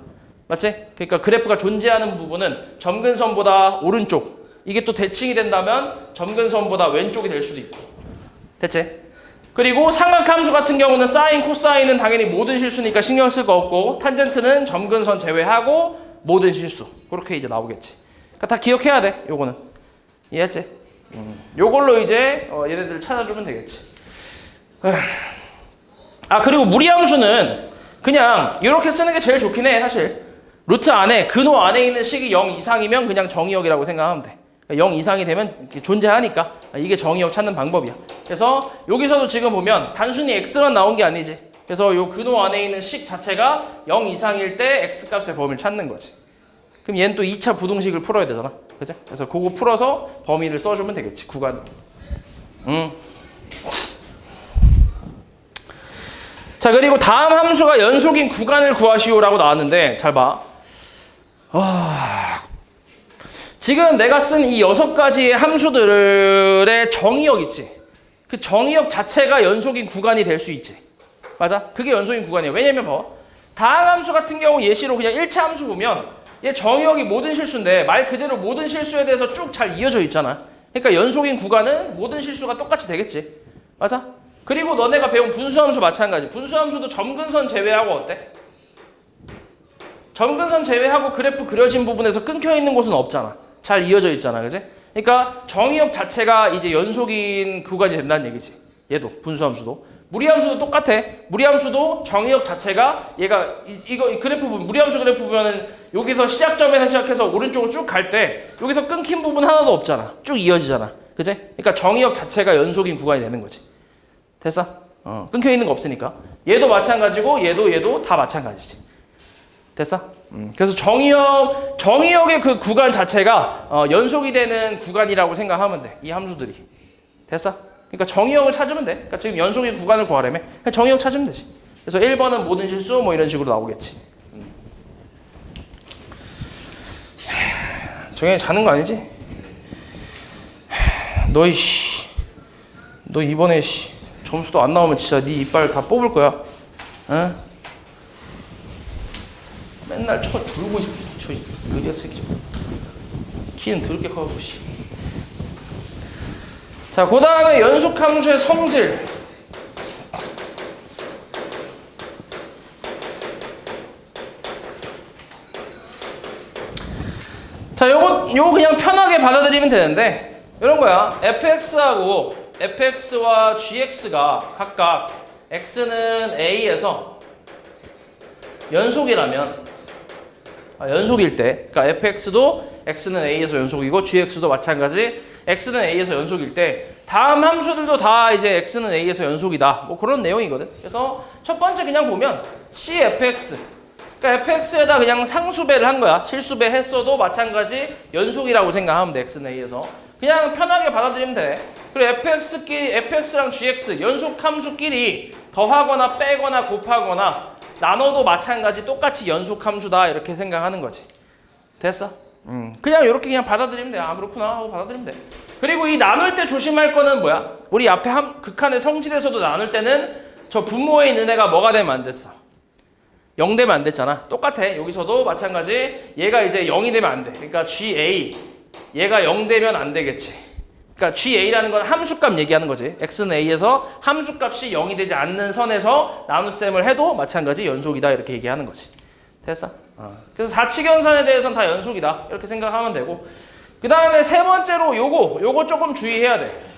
맞지? 그러니까 그래프가 존재하는 부분은 점근선보다 오른쪽, 이게 또 대칭이 된다면 점근선보다 왼쪽이 될 수도 있고. 됐지? 그리고 삼각함수 같은 경우는 사인, 코사인은 당연히 모든 실수니까 신경 쓸 거 없고, 탄젠트는 점근선 제외하고 모든 실수. 그렇게 이제 나오겠지. 그러니까 다 기억해야 돼, 요거는. 이해했지? 요걸로 이제 얘네들 찾아주면 되겠지. 아 그리고 무리함수는 그냥 이렇게 쓰는 게 제일 좋긴 해 사실. 루트 안에 근호 안에 있는 식이 0 이상이면 그냥 정의역이라고 생각하면 돼. 0 이상이 되면 이렇게 존재하니까 이게 정의역 찾는 방법이야. 그래서 여기서도 지금 보면 단순히 x만 나온 게 아니지. 그래서 요 근호 안에 있는 식 자체가 0 이상일 때 x 값의 범위를 찾는 거지. 그럼 얘는 또 2차 부등식을 풀어야 되잖아. 그죠? 그래서 그거 풀어서 범위를 써주면 되겠지. 구간으로. 자 그리고 다음 함수가 연속인 구간을 구하시오라고 나왔는데 잘 봐. 지금 내가 쓴 이 6가지의 함수들의 정의역 있지. 그 정의역 자체가 연속인 구간이 될 수 있지. 맞아? 그게 연속인 구간이야. 왜냐면 봐봐. 다항 함수 같은 경우 예시로 그냥 1차 함수 보면 얘 정의역이 모든 실수인데 말 그대로 모든 실수에 대해서 쭉 잘 이어져 있잖아. 그러니까 연속인 구간은 모든 실수가 똑같이 되겠지. 맞아? 그리고 너네가 배운 분수함수 마찬가지. 분수함수도 점근선 제외하고 어때? 점근선 제외하고 그래프 그려진 부분에서 끊겨 있는 곳은 없잖아. 잘 이어져 있잖아. 그지? 그러니까 정의역 자체가 이제 연속인 구간이 된다는 얘기지. 얘도 분수함수도. 무리함수도 똑같아. 무리함수도 정의역 자체가 얘가 이거 그래프 보면 무리함수 그래프 보면은 여기서 시작점에서 시작해서 오른쪽으로 쭉 갈 때 여기서 끊긴 부분 하나도 없잖아. 쭉 이어지잖아. 그지? 그러니까 정의역 자체가 연속인 구간이 되는 거지. 됐어? 끊겨 있는 거 없으니까. 얘도 마찬가지고 얘도 다 마찬가지지. 됐어? 그래서 정의역의 그 구간 자체가 연속이 되는 구간이라고 생각하면 돼. 이 함수들이. 됐어? 그러니까 정의역을 찾으면 돼. 그러니까 지금 연속의 구간을 구하려면 정의역 찾으면 되지. 그래서 1번은 모든 실수 뭐 이런 식으로 나오겠지. 정현이 자는 거 아니지? 너 이번에 점수도 안 나오면 진짜 네 이빨 다 뽑을 거야. 응? 맨날 졸고 싶어. 저 느리야 새끼. 키는 더럽게 커갖고 씨. 자, 그 다음에 연속함수의 성질. 자, 요거 그냥 편하게 받아들이면 되는데 이런 거야. fx와 gx가 각각 x는 a에서 연속이라면 연속일 때, 그러니까 fx도 x는 a에서 연속이고 gx도 마찬가지 x는 a에서 연속일 때 다음 함수들도 다 이제 x는 a에서 연속이다. 뭐 그런 내용이거든. 그래서 첫 번째 그냥 보면 cfx. 그러니까 fx에다 그냥 상수배를 한 거야. 실수배 했어도 마찬가지 연속이라고 생각하면 돼. x는 a에서. 그냥 편하게 받아들이면 돼. 그리고 fx랑 gx 연속 함수끼리 더하거나 빼거나 곱하거나 나눠도 마찬가지 똑같이 연속 함수다 이렇게 생각하는 거지. 됐어? 그냥 이렇게 그냥 받아들이면 돼. 아 그렇구나 하고 받아들이면 돼. 그리고 이 나눌 때 조심할 거는 뭐야? 우리 앞에 극한의 성질에서도 나눌 때는 저 분모에 있는 애가 뭐가 되면 안 됐어? 0 되면 안 됐잖아. 똑같아. 여기서도 마찬가지 얘가 이제 0이 되면 안 돼. 그러니까 GA 얘가 0 되면 안 되겠지. 그러니까 GA라는 건 함수값 얘기하는 거지. x는 a에서 함수값이 0이 되지 않는 선에서 나눗셈을 해도 마찬가지 연속이다 이렇게 얘기하는 거지. 됐어? 그래서 사칙연산에 대해서는 다 연속이다 이렇게 생각하면 되고 그 다음에 세 번째로 요거 조금 주의해야 돼.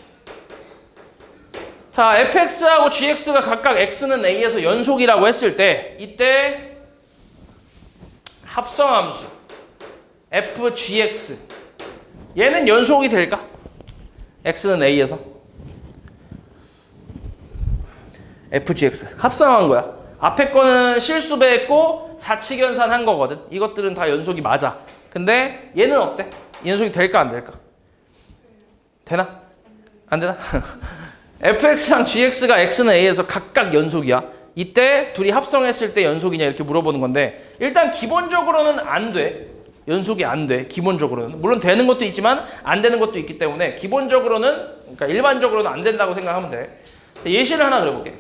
자, fx하고 gx가 각각 x는 a에서 연속이라고 했을 때 이때 합성함수 fgx 얘는 연속이 될까? x는 a에서 fgx 합성한 거야. 앞에 거는 실수배했고 사칙연산 한 거거든. 이것들은 다 연속이 맞아. 근데 얘는 어때? 연속이 될까 안 될까? 되나? 안 되나? fx랑 gx가 x는 a에서 각각 연속이야. 이때 둘이 합성했을 때 연속이냐 이렇게 물어보는 건데 일단 기본적으로는 안 돼. 연속이 안 돼. 기본적으로는. 물론 되는 것도 있지만 안 되는 것도 있기 때문에 기본적으로는 그러니까 일반적으로는 안 된다고 생각하면 돼. 예시를 하나 그려볼게.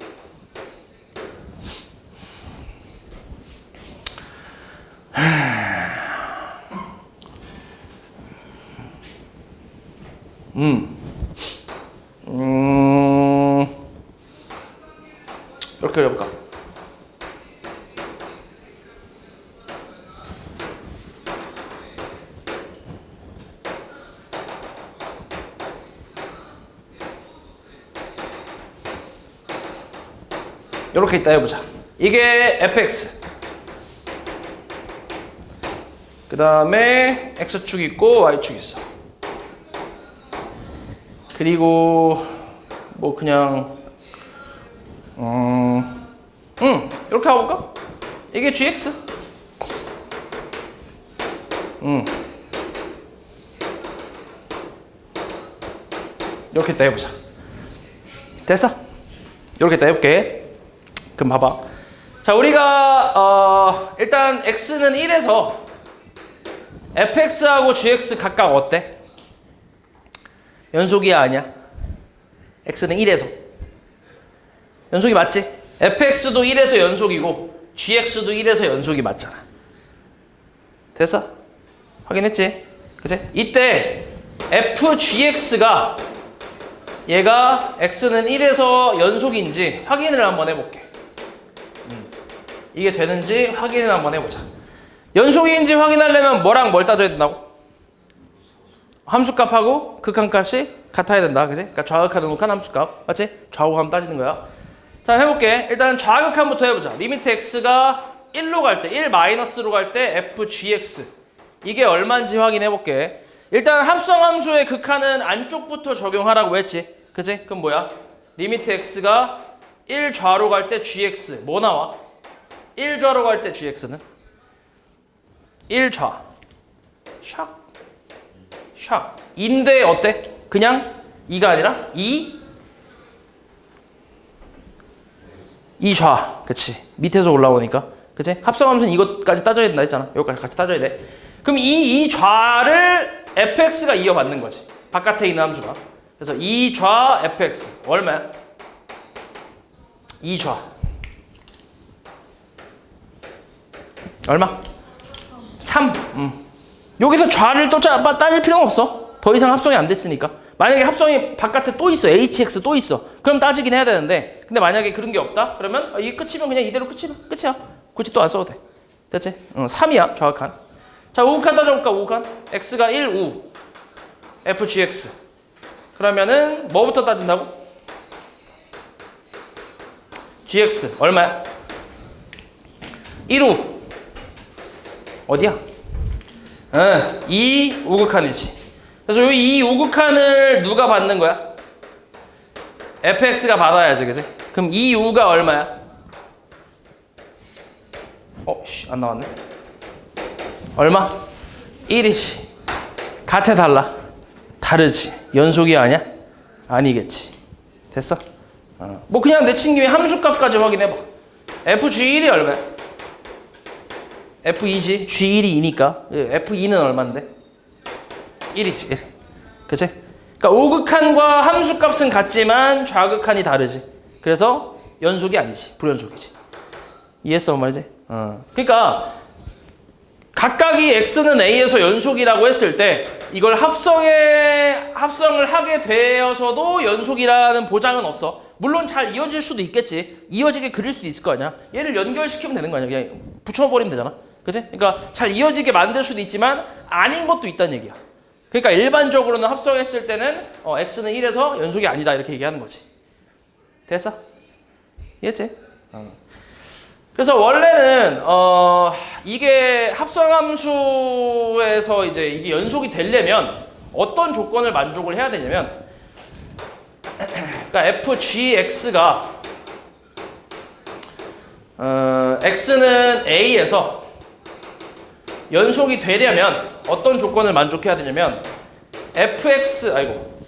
이렇게 그려볼까? 이렇게 있다 해보자. 이게 fx. 그 다음에 x축 있고 y축 있어. 그리고 뭐 그냥 이렇게 해볼까? 이게 gx. 이렇게 있다 해보자. 됐어? 이렇게 있다 해볼게. 그럼 봐봐. 자, 우리가 일단 x는 1에서 fx하고 gx 각각 어때? 연속이야 아니야? x는 1에서 연속이 맞지? fx도 1에서 연속이고 gx도 1에서 연속이 맞잖아. 됐어? 확인했지? 그치? 이때 fgx가 얘가 x는 1에서 연속인지 확인을 한번 해볼게. 이게 되는지 확인을 한번 해보자. 연속인지 확인하려면 뭐랑 뭘 따져야 된다고? 함수값하고 극한값이 같아야 된다. 그치? 그러니까 좌극한, 우극한 함수값. 맞지? 좌우함 따지는 거야. 자, 해볼게. 일단 좌극한부터 해보자. 리미트 x가 1로 갈 때, 1-로 갈 때 fgx. 이게 얼마인지 확인해볼게. 일단 합성함수의 극한은 안쪽부터 적용하라고 했지. 그치? 그럼 뭐야? 리미트 x가 1좌로 갈 때 gx. 뭐 나와? 1좌로 갈 때 gx는? 1좌. 샥. 샥. 인데 어때? 그냥 2가 아니라 2좌. 그치? 밑에서 올라오니까. 그치? 합성함수는 이것까지 따져야 된다 했잖아. 여기까지 같이 따져야 돼. 그럼 이 좌를 fx가 이어받는 거지. 바깥에 있는 함수가. 그래서 2좌 fx. 얼마야? 2좌. 얼마? 3. 여기서 좌를 또 따질 필요는 없어. 더 이상 합성이 안 됐으니까. 만약에 합성이 바깥에 또 있어. hx 또 있어. 그럼 따지긴 해야 되는데. 근데 만약에 그런 게 없다? 그러면 이게 끝이면 그냥 이대로 끝이야. 굳이 또 안 써도 돼. 됐지? 3이야. 좌극한. 자, 우극한 따져볼까? 우극한. x가 1, 우. fgx. 그러면은 뭐부터 따진다고? gx. 얼마야? 1우. 어디야? 2 우극한이지. 그래서 이 우극한을 누가 받는 거야? fx가 받아야지, 그지? 그럼 2우가 얼마야? 안 나왔네. 얼마? 1이지. 같아 달라? 다르지. 연속이 아니야? 아니겠지. 됐어? 뭐 그냥 내친 김에 함수값까지 확인해봐. fg1이 얼마야? f2지. g1이 2니까 f2는 얼마인데? 1이지. 1. 그치? 그러니까 우극한과 함수값은 같지만 좌극한이 다르지. 그래서 연속이 아니지. 불연속이지. 이해했어? 뭔 말이지? 그러니까 각각이 x는 a에서 연속이라고 했을 때 이걸 합성을 하게 되어서도 연속이라는 보장은 없어. 물론 잘 이어질 수도 있겠지. 이어지게 그릴 수도 있을 거 아니야. 얘를 연결시키면 되는 거 아니야. 그냥 붙여버리면 되잖아. 그치? 그러니까 잘 이어지게 만들 수도 있지만 아닌 것도 있다는 얘기야. 그러니까 일반적으로는 합성했을 때는 x는 1에서 연속이 아니다 이렇게 얘기하는 거지. 됐어? 이해했지? 그래서 원래는 이게 합성함수에서 이제 이게 연속이 되려면 어떤 조건을 만족을 해야 되냐면, 그러니까 fgx가 x는 a에서 연속이 되려면 어떤 조건을 만족해야 되냐면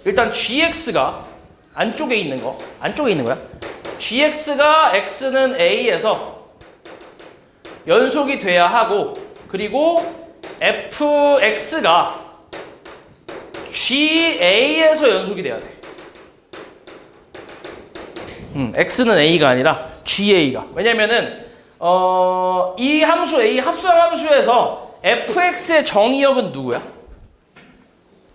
일단 gx가 안쪽에 있는 거야. gx가 x는 a에서 연속이 돼야 하고, 그리고 fx가 ga에서 연속이 돼야 돼. x는 a가 아니라 ga가. 왜냐면은 이 함수 a 합성함수에서 fx의 정의역은 누구야?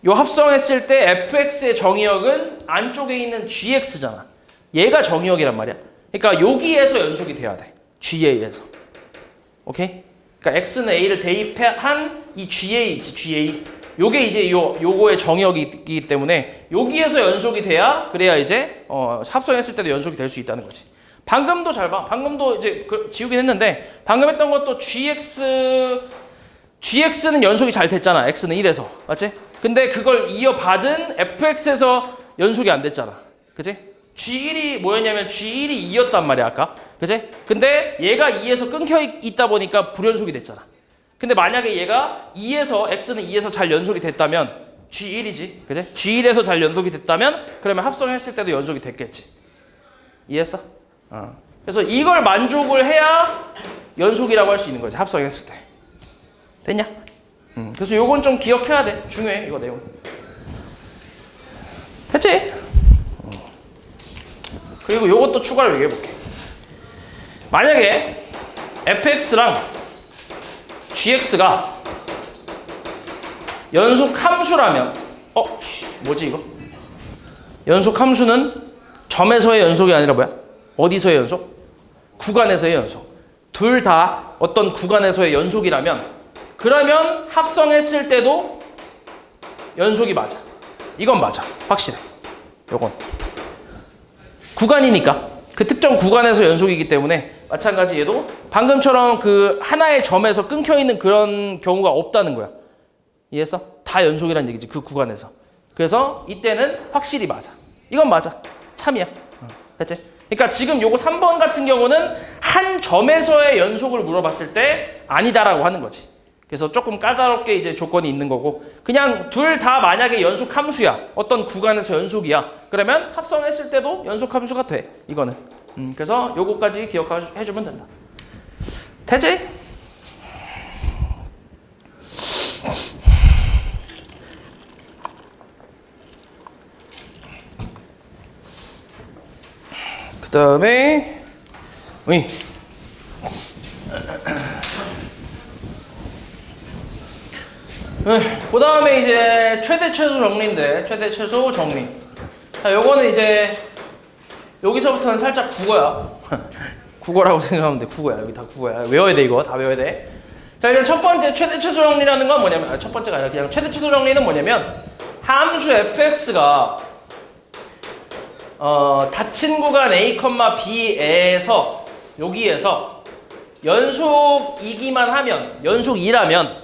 요 합성했을 때 fx의 정의역은 안쪽에 있는 gx잖아. 얘가 정의역이란 말이야. 그러니까 여기에서 연속이 돼야 돼. ga에서. 오케이? 그러니까 x는 a를 대입한 이 ga 있지, ga. 요게 이제 요거의 정의역이기 때문에 여기에서 연속이 돼야, 그래야 이제 합성했을 때도 연속이 될 수 있다는 거지. 방금도 잘 봐. 방금도 이제 지우긴 했는데 방금 했던 것도 GX는 연속이 잘 됐잖아. X는 1에서. 맞지? 근데 그걸 이어받은 FX에서 연속이 안 됐잖아. 그치? G1이 뭐였냐면 G1이 2였단 말이야, 아까. 그치? 근데 얘가 2에서 끊겨 있다 보니까 불연속이 됐잖아. 근데 만약에 얘가 2에서, X는 2에서 잘 연속이 됐다면 G1이지. 그치? G1에서 잘 연속이 됐다면 그러면 합성했을 때도 연속이 됐겠지. 이해했어? 그래서 이걸 만족을 해야 연속이라고 할 수 있는 거지. 합성했을 때. 됐냐? 그래서 요건 좀 기억해야 돼. 중요해, 이거 내용. 됐지? 그리고 요것도 추가로 얘기해 볼게. 만약에 fx랑 gx가 연속 함수라면 뭐지 이거? 연속 함수는 점에서의 연속이 아니라 뭐야? 어디서의 연속? 구간에서의 연속. 둘 다 어떤 구간에서의 연속이라면 그러면 합성했을 때도 연속이 맞아. 이건 맞아. 확실해. 요건. 구간이니까. 그 특정 구간에서 연속이기 때문에 마찬가지 얘도 방금처럼 그 하나의 점에서 끊겨있는 그런 경우가 없다는 거야. 이해했어? 다 연속이란 얘기지. 그 구간에서. 그래서 이때는 확실히 맞아. 이건 맞아. 참이야. 됐지? 그러니까 지금 요거 3번 같은 경우는 한 점에서의 연속을 물어봤을 때 아니다라고 하는 거지. 그래서 조금 까다롭게 이제 조건이 있는 거고 그냥 둘 다 만약에 연속 함수야. 어떤 구간에서 연속이야. 그러면 합성했을 때도 연속 함수가 돼. 이거는. 그래서 요거까지 기억해 주면 된다. 되지? 그 다음에 그 다음에 이제 최대 최소 정리인데 최대 최소 정리. 자, 요거는 이제 여기서부터는 살짝 국어야. 국어라고 생각하면 돼. 국어야. 여기 다 국어야. 외워야 돼 이거. 다 외워야 돼. 자, 일단 첫 번째 최대 최소 정리라는 건 뭐냐면 첫 번째가 아니라 그냥 최대 최소 정리는 뭐냐면 함수 fx가 닫힌 구간 a, b에서 여기에서 연속이기만 하면 연속이면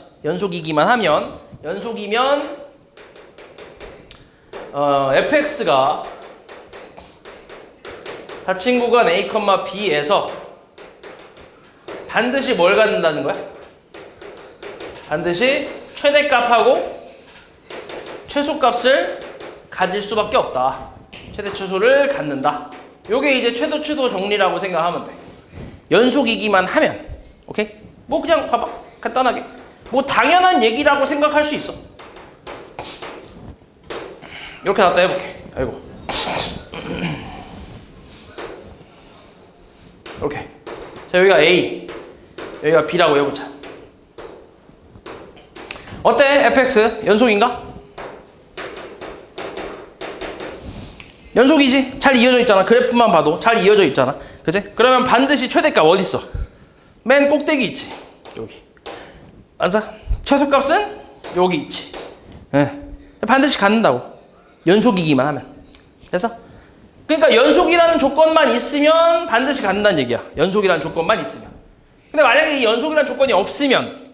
fx가 닫힌 구간 a, b에서 반드시 뭘 갖는다는 거야? 반드시 최대값하고 최소값을 가질 수밖에 없다. 최대 최소를 갖는다. 요게 이제 최대 최소 정리라고 생각하면 돼. 연속이기만 하면. 오케이? 뭐 그냥 봐봐. 간단하게. 뭐 당연한 얘기라고 생각할 수 있어. 이렇게 놨다 해볼게. 아이고. 이렇게. 자, 여기가 A, 여기가 B라고 해보자. 어때? fx 연속인가? 연속이지? 잘 이어져 있잖아. 그래프만 봐도 잘 이어져 있잖아. 그치? 그러면 반드시 최대값 어디 있어? 맨 꼭대기 있지. 여기. 맞아? 최소값은 여기 있지. 반드시 갖는다고. 연속이기만 하면. 됐어? 그러니까 연속이라는 조건만 있으면 반드시 갖는다는 얘기야. 연속이라는 조건만 있으면. 근데 만약에 이 연속이라는 조건이 없으면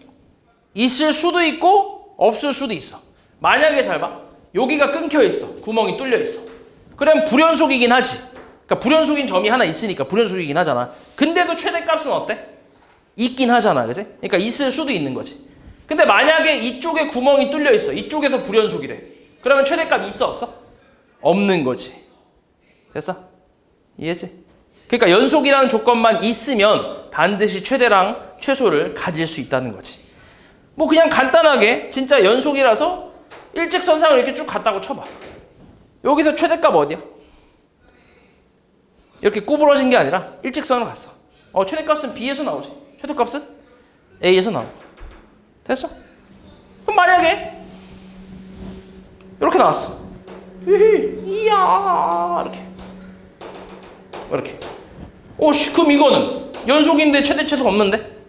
있을 수도 있고 없을 수도 있어. 만약에 잘 봐. 여기가 끊겨 있어. 구멍이 뚫려 있어. 그럼 불연속이긴 하지. 그러니까 불연속인 점이 하나 있으니까 불연속이긴 하잖아. 근데도 최대값은 어때? 있긴 하잖아. 그치? 그러니까 있을 수도 있는 거지. 근데 만약에 이쪽에 구멍이 뚫려 있어. 이쪽에서 불연속이래. 그러면 최대값 있어 없어? 없는 거지. 됐어? 이해했지? 그러니까 연속이라는 조건만 있으면 반드시 최대랑 최소를 가질 수 있다는 거지. 뭐 그냥 간단하게 진짜 연속이라서 일직선상을 이렇게 쭉 갔다고 쳐봐. 여기서 최대값 어디야? 이렇게 구부러진 게 아니라 일직선을 갔어. 최대값은 B에서 나오지. 최소값은 A에서 나오고. 됐어? 그럼 만약에 이렇게 나왔어. 이야 이렇게. 그럼 이거는 연속인데 최대 최소 없는데?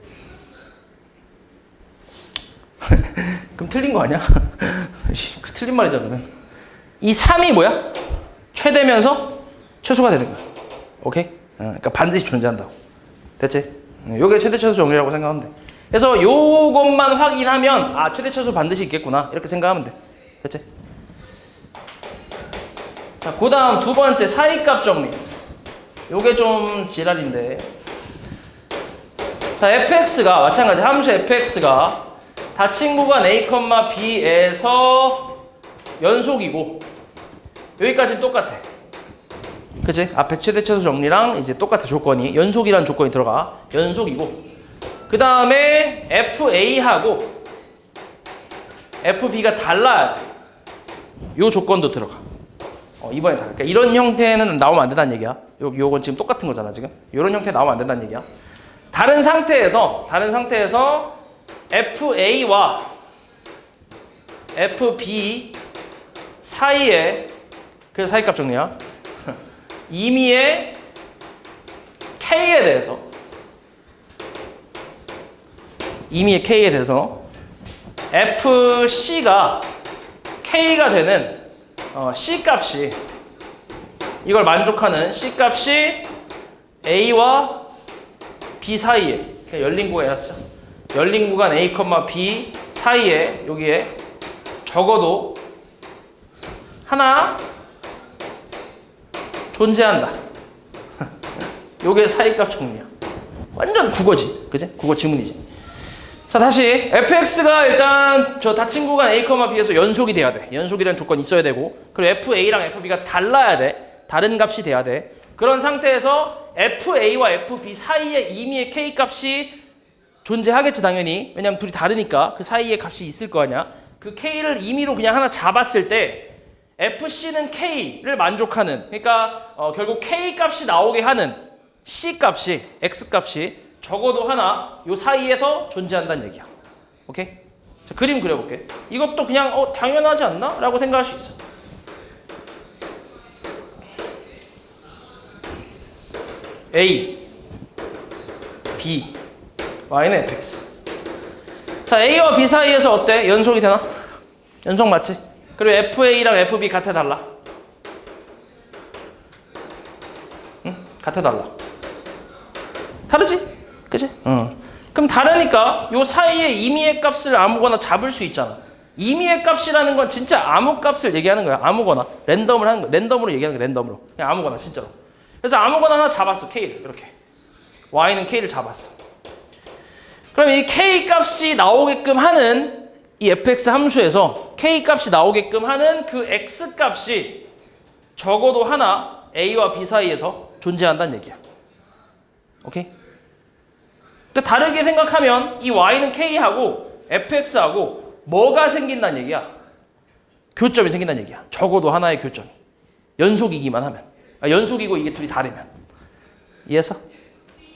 그럼 틀린 거 아니야? 그 틀린 말이잖아. 그러면 이 3이 뭐야? 최대면서 최소가 되는 거야. 오케이? 그러니까 반드시 존재한다고. 됐지? 요게 최대차수 정리라고 생각하면 돼. 그래서 요것만 확인하면 아 최대차수 반드시 있겠구나 이렇게 생각하면 돼. 됐지? 자, 그 다음 두 번째 사이값 정리. 요게 좀 지랄인데. 자, fx가 마찬가지 함수 fx가 닫힌 구간 a, b에서 연속이고 여기까지 똑같아. 그치? 앞에 최대차수 정리랑 이제 똑같아. 조건이 연속이라는 조건이 들어가. 연속이고 그 다음에 FA하고 FB가 달라야 돼. 요 조건도 들어가. 이번에 달라. 그러니까 이런 형태는 나오면 안 된다는 얘기야. 요건 지금 똑같은 거잖아 지금. 이런 형태 나오면 안 된다는 얘기야. 다른 상태에서 FA와 FB 사이에 그래서 사이값 정리야. 임의의 K에 대해서 FC가 K가 되는 C값이 이걸 만족하는 C값이 A와 B 사이에 열린 구간이었어. 열린 구간 A, B 사이에 여기에 적어도 하나 존재한다. 요게 사이값 정리야. 완전 국어지. 그지? 국어 지문이지. 자, 다시 fx가 일단 저 닫힌 구간 a, b에서 연속이 돼야 돼. 연속이라는 조건이 있어야 되고 그리고 fa랑 fb가 달라야 돼. 다른 값이 돼야 돼. 그런 상태에서 fa와 fb 사이에 임의의 k 값이 존재하겠지 당연히. 왜냐면 둘이 다르니까 그 사이에 값이 있을 거 아니야. 그 k를 임의로 그냥 하나 잡았을 때 fc는 k를 만족하는 그러니까 결국 k 값이 나오게 하는 c 값이 x 값이 적어도 하나 요 사이에서 존재한다는 얘기야. 오케이? 자, 그림 그려볼게. 이것도 그냥 당연하지 않나? 라고 생각할 수 있어. A, B, Y는 fx. 자, A와 B 사이에서 어때? 연속이 되나? 연속 맞지? 그리고 FA랑 FB 같아 달라? 응? 같아 달라? 다르지? 그치? 그럼 다르니까 요 사이에 임의의 값을 아무거나 잡을 수 있잖아. 임의의 값이라는 건 진짜 아무 값을 얘기하는 거야. 아무거나. 랜덤을 하는 거야. 랜덤으로 얘기하는 거야. 랜덤으로. 그냥 아무거나 진짜로. 그래서 아무거나 하나 잡았어. K를. 이렇게. Y는 K를 잡았어. 그럼 이 K 값이 나오게끔 하는 이 fx 함수에서 K 값이 나오게끔 하는 그 X 값이 적어도 하나 A와 B 사이에서 존재한다는 얘기야. 오케이? 그러니까 다르게 생각하면 이 Y는 K하고 fx하고 뭐가 생긴다는 얘기야? 교점이 생긴다는 얘기야. 적어도 하나의 교점이. 연속이기만 하면. 연속이고 이게 둘이 다르면. 이해했어?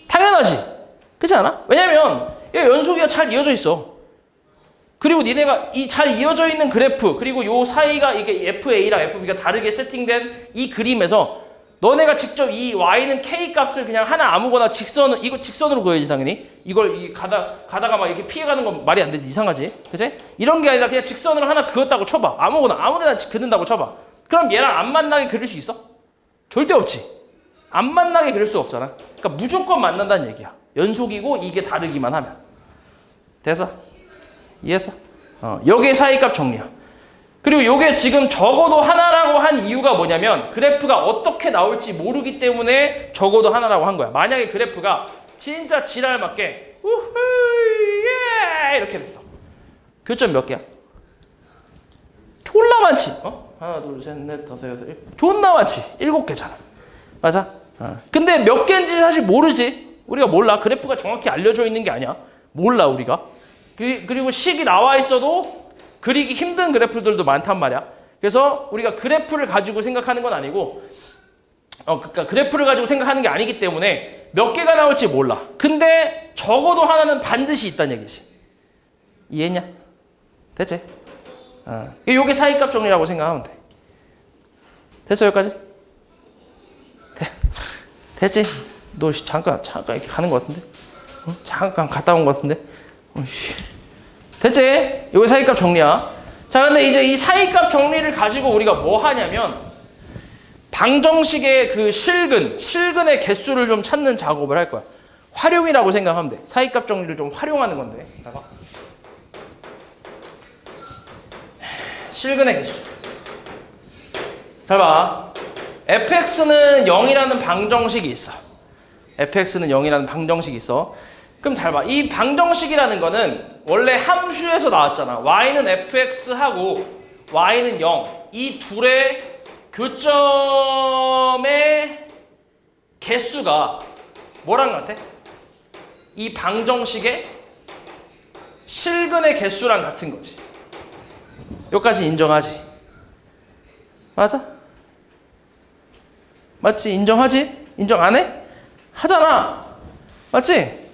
당연하지. 그렇지 않아? 왜냐면 얘 연속이가 잘 이어져 있어. 그리고 니네가 이 잘 이어져 있는 그래프 그리고 요 사이가 이게 FA랑 FB가 다르게 세팅된 이 그림에서 너네가 직접 이 Y는 K 값을 그냥 하나 아무거나 이거 직선으로 그어야지 당연히. 이걸 가다가 막 이렇게 피해가는 건 말이 안 되지. 이상하지. 그치? 이런 게 아니라 그냥 직선으로 하나 그었다고 쳐봐. 아무거나 아무데나 그는다고 쳐봐. 그럼 얘랑 안 만나게 그릴 수 있어? 절대 없지. 안 만나게 그릴 수 없잖아. 그러니까 무조건 만난다는 얘기야. 연속이고 이게 다르기만 하면. 됐어? 이해했어? 요게 사이값 정리야. 그리고 요게 지금 적어도 하나라고 한 이유가 뭐냐면 그래프가 어떻게 나올지 모르기 때문에 적어도 하나라고 한 거야. 만약에 그래프가 진짜 지랄 맞게 우후 예 이렇게 됐어. 교점 몇 개야? 졸라 많지. 하나 둘 셋 넷 다섯 여섯 일곱 존나 많지. 7개잖아. 맞아? 근데 몇 개인지 사실 모르지. 우리가 몰라. 그래프가 정확히 알려져 있는 게 아니야. 몰라 우리가. 그리고 식이 나와 있어도 그리기 힘든 그래프들도 많단 말이야. 그래서 우리가 그래프를 가지고 생각하는 건 아니고 그러니까 그래프를 가지고 생각하는 게 아니기 때문에 몇 개가 나올지 몰라. 근데 적어도 하나는 반드시 있다는 얘기지. 이해했냐? 됐지? 요게 사이값 정리라고 생각하면 돼. 됐어 여기까지? 됐지? 너 잠깐 이렇게 가는 것 같은데? 잠깐 갔다 온 것 같은데? 됐지? 요게 사이값 정리야. 자, 근데 이제 이 사이값 정리를 가지고 우리가 뭐 하냐면 방정식의 그 실근의 개수를 좀 찾는 작업을 할 거야. 활용이라고 생각하면 돼. 사이값 정리를 좀 활용하는 건데. 봐봐. 실근의 개수. 잘 봐. fx는 0이라는 방정식이 있어. fx는 0이라는 방정식이 있어. 그럼 잘 봐. 이 방정식이라는 거는 원래 함수에서 나왔잖아. y는 fx하고 y는 0. 이 둘의 교점의 개수가 뭐랑 같아? 이 방정식의 실근의 개수랑 같은 거지. 여기까지 인정하지? 맞아? 맞지? 인정하지? 인정 안 해? 하잖아. 맞지?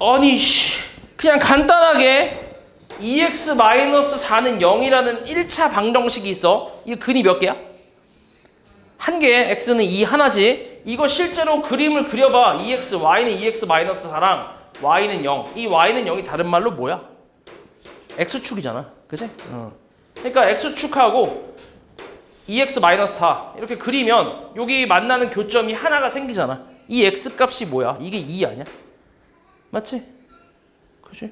아니 그냥 간단하게 2x-4는 0이라는 1차 방정식이 있어. 이 근이 몇 개야? 한 개에 x는 2 하나지. 이거 실제로 그림을 그려봐. y는 2x-4랑 y는 0. 이 y는 0이 다른 말로 뭐야? x축이잖아. 그치? 그러니까 x축하고 2x-4 이렇게 그리면 여기 만나는 교점이 하나가 생기잖아. 이 x값이 뭐야? 이게 2 아니야? 맞지? 그치?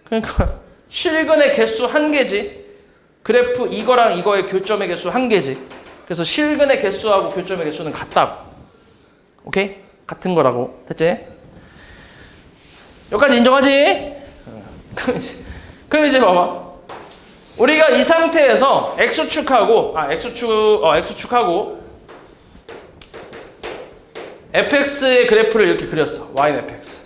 그러니까 실근의 개수 한 개지. 그래프 이거랑 이거의 교점의 개수 한 개지. 그래서 실근의 개수하고 교점의 개수는 같다고. 오케이? 같은 거라고. 됐지? 여기까지 인정하지? 그럼 이제 봐봐. 우리가 이 상태에서 x축하고 fx의 그래프를 이렇게 그렸어. y는 fx.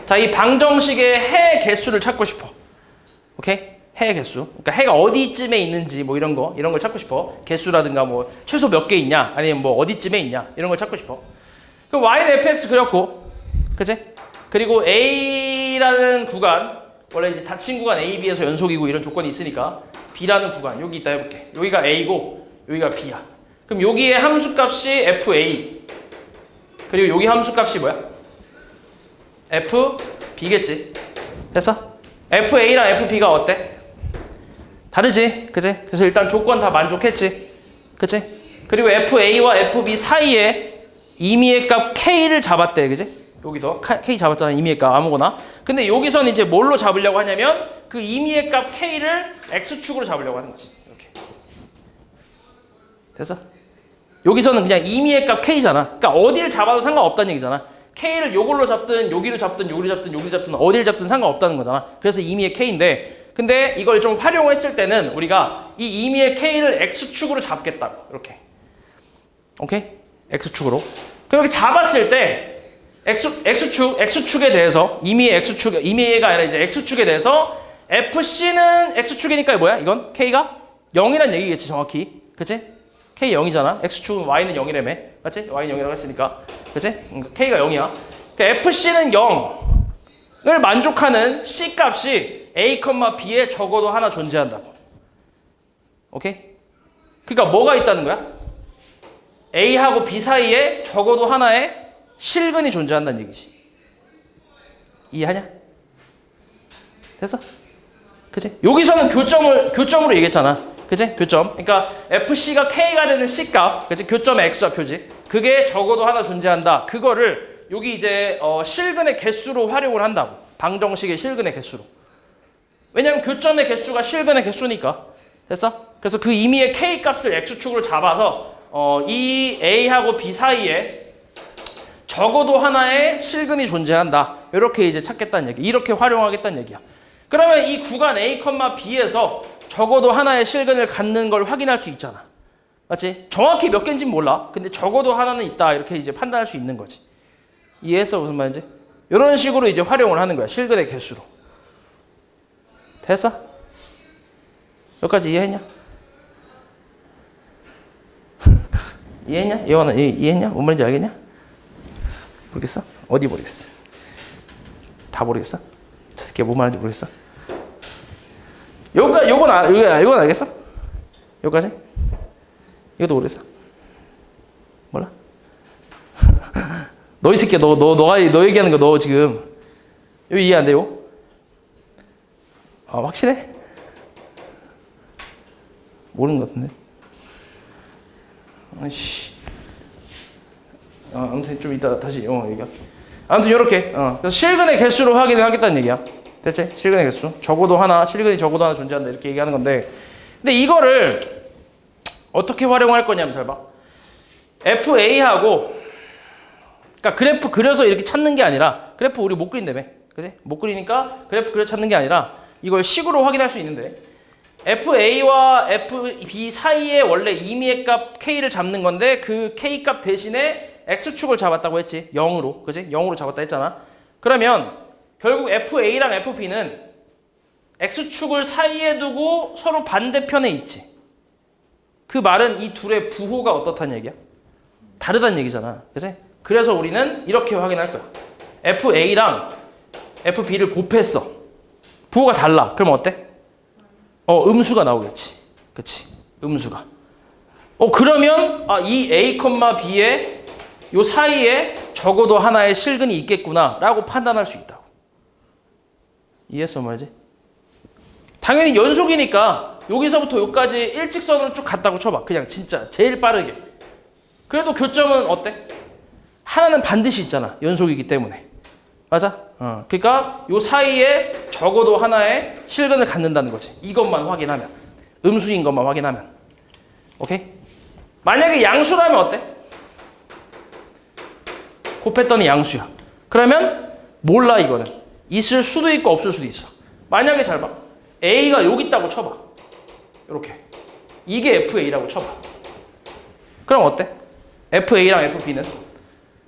자, 이 방정식의 해 개수를 찾고 싶어. 오케이? 해 개수. 그러니까 해가 어디쯤에 있는지 뭐 이런 걸 찾고 싶어. 개수라든가 뭐 최소 몇 개 있냐, 아니면 뭐 어디쯤에 있냐 이런 걸 찾고 싶어. 그럼 y는 fx 그렸고, 그치? 그리고 a라는 구간, 원래 이제 닫힌 구간 a, b에서 연속이고 이런 조건이 있으니까 b라는 구간 여기 있다 해볼게. 여기가 a고 여기가 b야. 그럼 여기에 함수값이 fa. 그리고 여기 함수값이 뭐야? FB겠지. 됐어? FA랑 FB가 어때? 다르지? 그치? 그래서 일단 조건 다 만족했지? 그치? 그리고 FA와 FB 사이에 임의의 값 K를 잡았대. 그치? 여기서 K 잡았잖아. 임의의 값 아무거나. 근데 여기서는 이제 뭘로 잡으려고 하냐면 그 임의의 값 K를 X축으로 잡으려고 하는 거지. 이렇게. 됐어? 여기서는 그냥 임의의 값 K잖아. 그러니까 어디를 잡아도 상관없다는 얘기잖아. K를 요걸로 잡든 여기로 잡든 여기로 잡든 여기로 잡든 어디를 잡든 상관없다는 거잖아. 그래서 임의의 K인데, 근데 이걸 좀 활용했을 때는 우리가 이 임의의 K를 X축으로 잡겠다고. 이렇게. 오케이? X축으로. 그렇게 잡았을 때 X축에 대해서 임의가 아니라 이제 X축에 대해서 FC는 X축이니까 뭐야? 이건 K가 0이란 얘기겠지, 정확히. 그치? K 0이잖아. X축은 Y는 0이라며. 맞지? Y는 0이라고 했으니까. 그치? K가 0이야. 그러니까 FC는 0을 만족하는 C 값이 A, B에 적어도 하나 존재한다고. 오케이? 그러니까 뭐가 있다는 거야? A하고 B 사이에 적어도 하나의 실근이 존재한다는 얘기지. 이해하냐? 됐어? 그치? 여기서는 교점으로 얘기했잖아. 그치? 교점. 그러니까 FC가 K가 되는 C값, 그치? 교점의 X좌표지. 그게 적어도 하나 존재한다. 그거를 여기 이제 실근의 개수로 활용을 한다고. 방정식의 실근의 개수로. 왜냐면 교점의 개수가 실근의 개수니까. 됐어? 그래서 그 의미의 K 값을 X축으로 잡아서 이 A하고 B 사이에 적어도 하나의 실근이 존재한다. 이렇게 이제 찾겠다는 얘기. 이렇게 활용하겠다는 얘기야. 그러면 이 구간 A, B에서 적어도 하나의 실근을 갖는 걸 확인할 수 있잖아. 맞지? 정확히 몇 개인지는 몰라. 근데 적어도 하나는 있다. 이렇게 이제 판단할 수 있는 거지. 이해했어? 무슨 말인지? 이런 식으로 이제 활용을 하는 거야. 실근의 개수로. 됐어? 여기까지 이해했냐? 이해했냐? 예원아, 이해했냐? 뭔 말인지 알겠냐? 모르겠어? 어디 모르겠어? 다 모르겠어? 저 새끼 뭔 말인지 모르겠어? 요건 알겠어? 여기까지? 이것도 모르겠어? 몰라? 너 이 새끼야, 너 얘기하는 거 너 지금 이거 이해 안 돼요? 아, 확실해? 모르는 것 같은데? 아이씨. 아무튼 좀 이따 다시 얘기할게. 아무튼 요렇게. 그래서 실근의 개수로 확인을 하겠다는 얘기야. 됐지? 실근의 개수. 적어도 하나, 실근이 적어도 하나 존재한다. 이렇게 얘기하는 건데. 근데 이거를 어떻게 활용할 거냐면 잘 봐. FA하고 그러니까 그래프 그려서 이렇게 찾는 게 아니라 그래프 우리 못 그린다며. 그지? 못 그리니까 그래프 그려 찾는 게 아니라 이걸 식으로 확인할 수 있는데 FA와 FB 사이에 원래 임의의 값 K를 잡는 건데 그 K 값 대신에 X축을 잡았다고 했지. 0으로. 그지? 0으로 잡았다 했잖아. 그러면 결국 FA랑 FB는 X축을 사이에 두고 서로 반대편에 있지. 그 말은 이 둘의 부호가 어떻다는 얘기야? 다르다는 얘기잖아. 그지? 그래서 우리는 이렇게 확인할 거야. FA랑 FB를 곱했어. 부호가 달라. 그럼 어때? 음수가 나오겠지. 그치? 음수가. 그러면 이 A, B의 요 사이에 적어도 하나의 실근이 있겠구나 라고 판단할 수 있다고. 이해했어 말이지? 당연히 연속이니까 여기서부터 여기까지 일직선으로 쭉 갔다고 쳐봐. 그냥 진짜 제일 빠르게. 그래도 교점은 어때? 하나는 반드시 있잖아. 연속이기 때문에. 맞아? 그러니까 요 사이에 적어도 하나의 실근을 갖는다는 거지. 이것만 확인하면. 음수인 것만 확인하면. 오케이? 만약에 양수라면 어때? 곱했더니 양수야. 그러면 몰라 이거는. 있을 수도 있고 없을 수도 있어. 만약에 잘 봐. A가 여기 있다고 쳐봐. 이렇게. 이게 FA라고 쳐봐. 그럼 어때? FA랑 FB는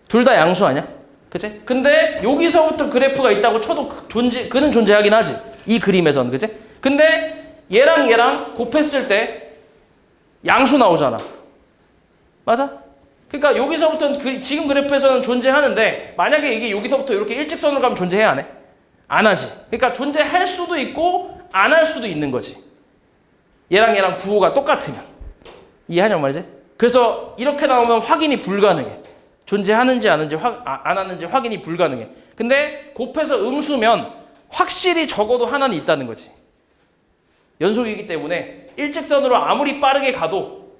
둘 다 양수 아니야? 그치? 근데 여기서부터 그래프가 있다고 쳐도 그는 존재하긴 하지. 이 그림에서는. 그치? 근데 얘랑 곱했을 때 양수 나오잖아. 맞아? 그러니까 여기서부터는 지금 그래프에서는 존재하는데 만약에 이게 여기서부터 이렇게 일직선으로 가면 존재해 안 해? 안 하지. 그러니까 존재할 수도 있고 안 할 수도 있는 거지. 얘랑 부호가 똑같으면. 이해하냐고 말이지? 그래서 이렇게 나오면 확인이 불가능해. 존재하는지 안 하는지 확인이 불가능해. 근데 곱해서 음수면 확실히 적어도 하나는 있다는 거지. 연속이기 때문에 일직선으로 아무리 빠르게 가도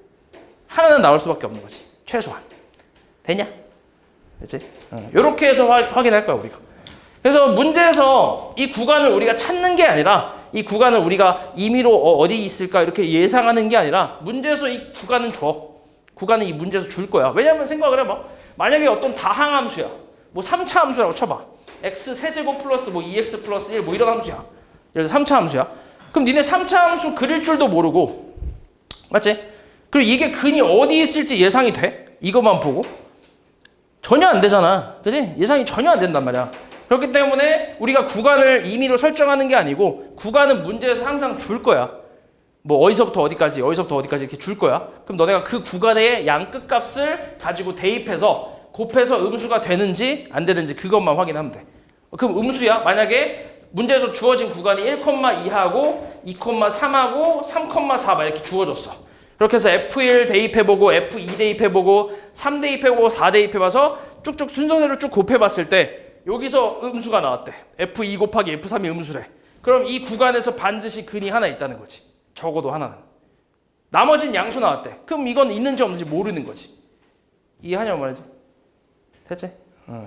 하나는 나올 수밖에 없는 거지. 최소한. 되냐? 됐지? 이렇게 해서 확인할 거야 우리가. 그래서 문제에서 이 구간을 우리가 찾는 게 아니라 이 구간을 우리가 임의로 어디 있을까 이렇게 예상하는 게 아니라 문제에서 이 구간은 줘. 구간은 이 문제에서 줄 거야. 왜냐면 생각을 해봐. 만약에 어떤 다항함수야. 뭐 3차 함수라고 쳐봐. x 세제곱 플러스 뭐 2x 플러스 1 뭐 이런 함수야. 예를 들어 3차 함수야. 그럼 니네 3차 함수 그릴 줄도 모르고 맞지? 그리고 이게 근이 어디 있을지 예상이 돼? 이것만 보고? 전혀 안 되잖아. 그지? 예상이 전혀 안 된단 말이야. 그렇기 때문에 우리가 구간을 임의로 설정하는 게 아니고 구간은 문제에서 항상 줄 거야. 뭐 어디서부터 어디까지 이렇게 줄 거야. 그럼 너네가 그 구간의 양 끝값을 가지고 대입해서 곱해서 음수가 되는지 안 되는지 그것만 확인하면 돼. 그럼 음수야. 만약에 문제에서 주어진 구간이 1,2하고 2,3하고 3,4 이렇게 주어졌어. 그렇게 해서 F1 대입해보고 F2 대입해보고 3 대입해보고 4 대입해봐서 쭉쭉 순서대로 쭉 곱해봤을 때 여기서 음수가 나왔대. F2 곱하기 F3이 음수래. 그럼 이 구간에서 반드시 근이 하나 있다는 거지. 적어도 하나는. 나머진 양수 나왔대. 그럼 이건 있는지 없는지 모르는 거지. 이해하냐고 말이지. 됐지?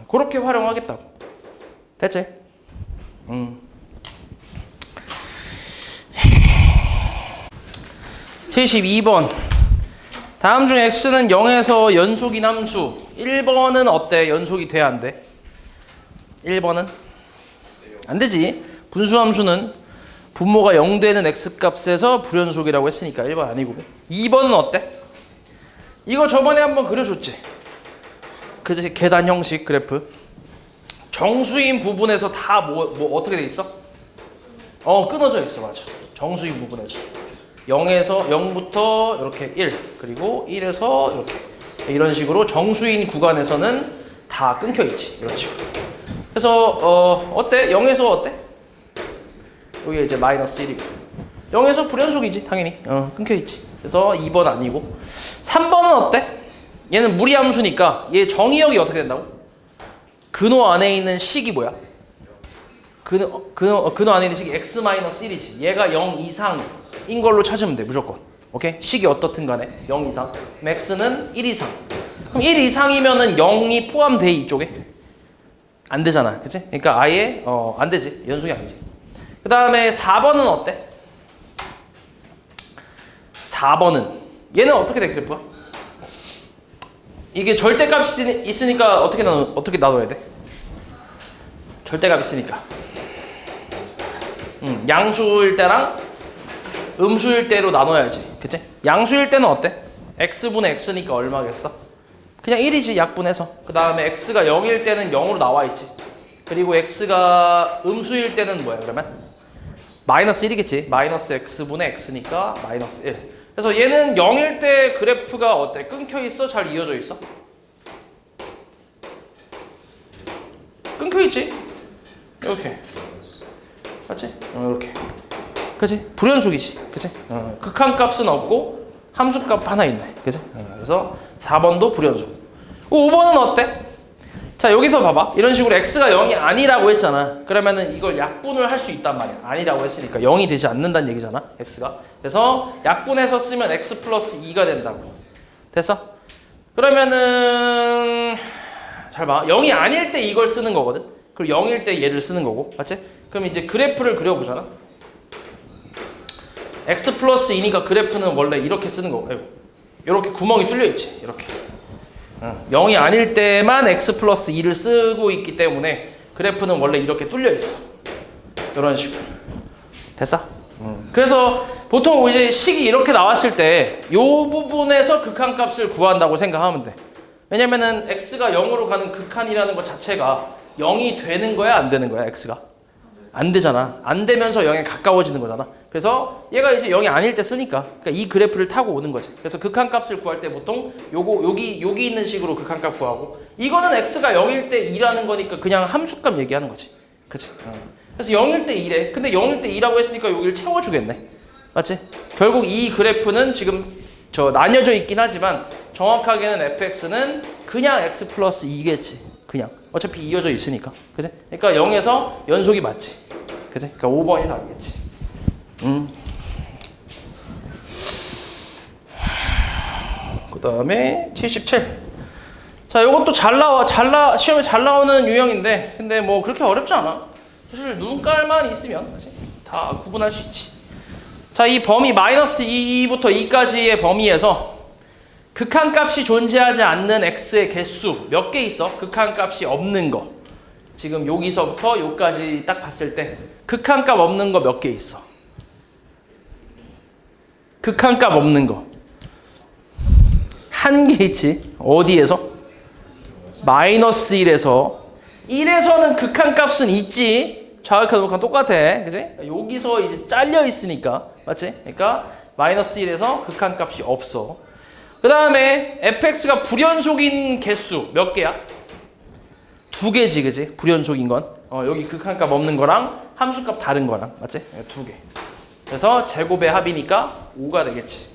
그렇게 활용하겠다고. 됐지? 72번. 다음 중 x는 0에서 연속인 함수. 1번은 어때? 연속이 돼? 안 돼? 1번은? 안 되지. 분수함수는 분모가 0 되는 x값에서 불연속이라고 했으니까 1번 아니고. 2번은 어때? 이거 저번에 한번 그려줬지. 그 계단 형식 그래프. 정수인 부분에서 다 뭐 어떻게 돼 있어? 끊어져 있어. 맞아. 정수인 부분에서. 0부터 이렇게 1, 그리고 1에서 이렇게. 이런 식으로 정수인 구간에서는 다 끊겨 있지. 이런 식으로. 그래서 어때? 0에서 어때? 여기 이제 마이너스 1이고 0에서 불연속이지 당연히. 끊겨 있지. 그래서 2번 아니고. 3번은 어때? 얘는 무리함수니까 얘 정의역이 어떻게 된다고? 근호 안에 있는 식이 뭐야? 근호 안에 있는 식이 x-1이지. 얘가 0 이상인 걸로 찾으면 돼 무조건. 오케이? 식이 어떻든 간에 0 이상. x는 1 이상. 그럼 1 이상이면은 0이 포함돼 이쪽에? 안 되잖아. 그치? 그러니까 아예 안 되지. 연속이 아니지. 그 다음에 4번은 어때? 4번은 얘는 어떻게 돼 그래프가? 이게 절대값이 있으니까 어떻게 나눠야 돼? 절대값 있으니까 양수일 때랑 음수일 때로 나눠야지. 그치? 양수일 때는 어때? x분의 x니까 얼마겠어? 그냥 1이지 약분해서. 그 다음에 x가 0일 때는 0으로 나와 있지. 그리고 x가 음수일 때는 뭐야 그러면? 마이너스 1이겠지. 마이너스 x분의 x니까 마이너스 1. 그래서 얘는 0일 때 그래프가 어때? 끊겨 있어? 잘 이어져 있어? 끊겨 있지? 이렇게. 맞지? 이렇게. 그치? 불연속이지. 그치? 극한값은 없고 함수값 하나 있네. 그치? 그래서 4번도 불연속. 5번은 어때? 자, 여기서 봐봐. 이런 식으로 x가 0이 아니라고 했잖아. 그러면은 이걸 약분을 할 수 있단 말이야. 아니라고 했으니까 0이 되지 않는다는 얘기잖아. x가. 그래서 약분해서 쓰면 x 플러스 2가 된다고. 됐어? 그러면은 잘 봐. 0이 아닐 때 이걸 쓰는 거거든. 그리고 0일 때 얘를 쓰는 거고. 맞지? 그럼 이제 그래프를 그려보잖아. x 플러스 2니까 그래프는 원래 이렇게 쓰는 거고. 이렇게 구멍이 뚫려 있지. 이렇게. 0이 아닐 때만 x 플러스 2를 쓰고 있기 때문에 그래프는 원래 이렇게 뚫려 있어. 이런 식으로. 됐어? 그래서 보통 이제 식이 이렇게 나왔을 때 이 부분에서 극한값을 구한다고 생각하면 돼. 왜냐면은 x가 0으로 가는 극한이라는 것 자체가 0이 되는 거야, 안 되는 거야, x가? 안 되잖아. 안 되면서 0에 가까워지는 거잖아. 그래서 얘가 이제 0이 아닐 때 쓰니까 그러니까 이 그래프를 타고 오는 거지. 그래서 극한값을 구할 때 보통 여기 있는 식으로 극한값 구하고 이거는 x가 0일 때 2라는 거니까 그냥 함수값 얘기하는 거지. 그치? 그래서 0일 때 2래. 근데 0일 때 2라고 했으니까 여기를 채워주겠네. 맞지? 결국 이 그래프는 지금 나뉘어져 있긴 하지만 정확하게는 fx는 그냥 x 플러스 2겠지. 그냥. 어차피 이어져 있으니까. 그치? 그러니까 0에서 연속이 맞지. 그치? 그러니까 5번이 답이겠지. 그 다음에 77. 자, 요것도 시험에 잘 나오는 유형인데, 근데 뭐 그렇게 어렵지 않아. 사실 눈깔만 있으면, 그치? 다 구분할 수 있지. 자, 이 범위 마이너스 2부터 2까지의 범위에서 극한값이 존재하지 않는 x의 개수 몇 개 있어? 극한값이 없는 거. 지금 여기서부터 여기까지 딱 봤을 때 극한값 없는 거 몇 개 있어? 극한값 없는 거. 한 개 있지. 어디에서? 마이너스 1에서. 1에서는 극한값은 있지. 좌극한 우극한 똑같아. 그지? 여기서 이제 잘려 있으니까. 맞지? 그러니까 마이너스 1에서 극한값이 없어. 그 다음에 fx가 불연속인 개수 몇 개야? 2개지, 그지? 불연속인 건. 여기 극한값 없는 거랑 함수값 다른 거랑. 맞지? 2개. 그래서 제곱의 합이니까 5가 되겠지.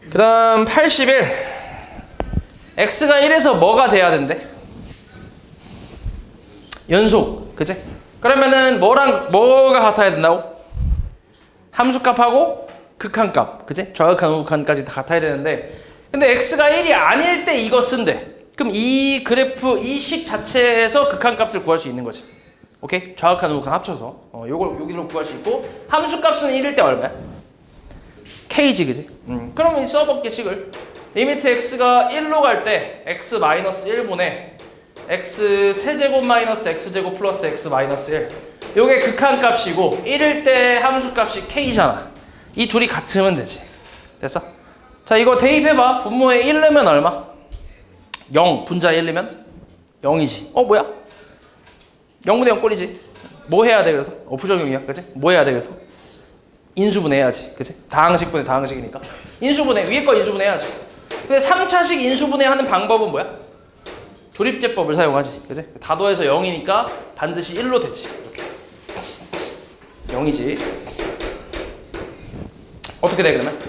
그 다음 81. x가 1에서 뭐가 돼야 된대? 연속. 그치? 그러면은 뭐가 같아야 된다고? 함수값하고 극한값. 그치? 좌극한 우극한까지 다 같아야 되는데 근데 x가 1이 아닐 때 이거 쓴대. 그럼 이 그래프, 이 식 자체에서 극한값을 구할 수 있는 거지. 오케이? 좌극한 우극한 합쳐서 여기로 구할 수 있고 함수값은 1일 때 얼마야? k지, 그지? 그러면 써볼게, 식을. 리미트 x가 1로 갈 때 x 마이너스 1분의 x 세제곱 마이너스 x제곱 플러스 x 마이너스 1. 요게 극한값이고 1일 때 함수값이 k잖아. 이 둘이 같으면 되지. 됐어? 자, 이거 대입해봐. 분모에 1 넣으면 얼마? 0. 분자에 1 넣으면 0이지. 뭐야? 0분의 0 꼴이지. 뭐 해야 돼, 그래서? 부정형이야, 그치? 뭐 해야 돼, 그래서? 인수분해해야지. 그치? 다항식분해, 다항식이니까. 인수분해, 위에 거 인수분해해야지. 근데 3차식 인수분해하는 방법은 뭐야? 조립제법을 사용하지. 그치? 다 더해서 0이니까 반드시 1로 되지. 이렇게. 0이지. 어떻게 돼, 그러면?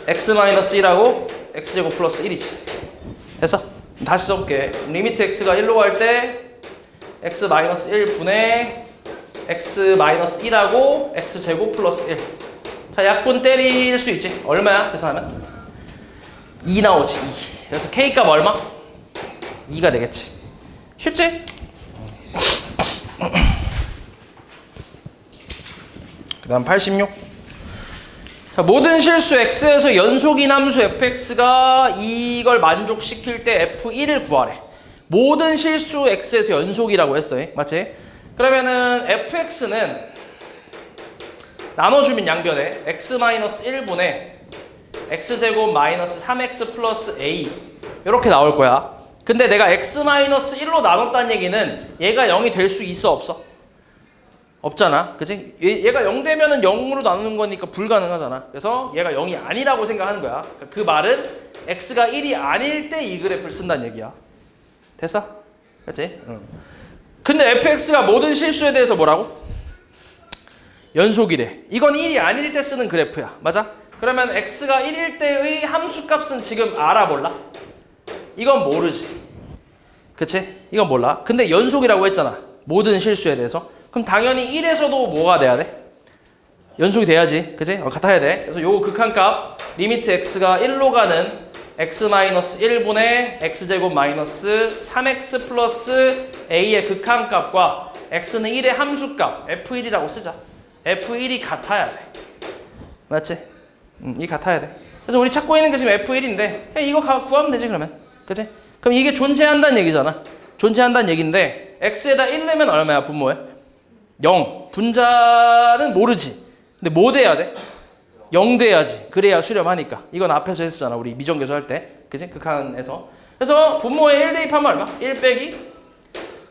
x-1하고 x제곱 플러스 1이지. 됐어? 다시 써볼게. 리미트 x가 1로 갈 때 x-1분의 x-1하고 x제곱 플러스 1. 자, 약분 때릴 수 있지. 얼마야? 계산하면 2 나오지. 2. 그래서 k값 얼마? 2가 되겠지. 쉽지? 그 다음 86. 자, 모든 실수 x에서 연속인 함수 fx가 이걸 만족시킬 때 f1을 구하래. 모든 실수 x에서 연속이라고 했어. 맞지? 그러면은 fx는 나눠주면 양변에 x-1분의 x제곱 마이너스 3x 플러스 a 이렇게 나올 거야. 근데 내가 x-1로 나눴다는 얘기는 얘가 0이 될 수 있어 없어? 없잖아. 그치? 얘가 0 되면은 0으로 나누는 거니까 불가능하잖아. 그래서 얘가 0이 아니라고 생각하는 거야. 그 말은 x가 1이 아닐 때 이 그래프를 쓴다는 얘기야. 됐어? 그치? 응. 근데 fx가 모든 실수에 대해서 뭐라고? 연속이래. 이건 1이 아닐 때 쓰는 그래프야. 맞아? 그러면 x가 1일 때의 함수값은 지금 알아 몰라? 이건 모르지. 그치? 이건 몰라. 근데 연속이라고 했잖아. 모든 실수에 대해서. 그럼 당연히 1에서도 뭐가 돼야 돼? 연속이 돼야지. 그치? 같아야 돼. 그래서 요거 극한값 리미트 x가 1로 가는 x-1분의 x제곱 마이너스 3x 플러스 a의 극한값과 x는 1의 함수값 f1이라고 쓰자. f1이 같아야 돼. 맞지? 이 같아야 돼. 그래서 우리 찾고 있는 게 지금 f1인데 그냥 이거 구하면 되지 그러면. 그치? 그럼 이게 존재한다는 얘기잖아. 존재한다는 얘기인데 x에다 1 넣으면 얼마야 분모에? 0. 분자는 모르지. 근데 뭐 돼야 돼? 0 돼야지. 그래야 수렴하니까. 이건 앞에서 했었잖아. 우리 미정계수 할 때. 그치? 극한에서. 그래서 분모에 1 대입하면 얼마? 1 빼기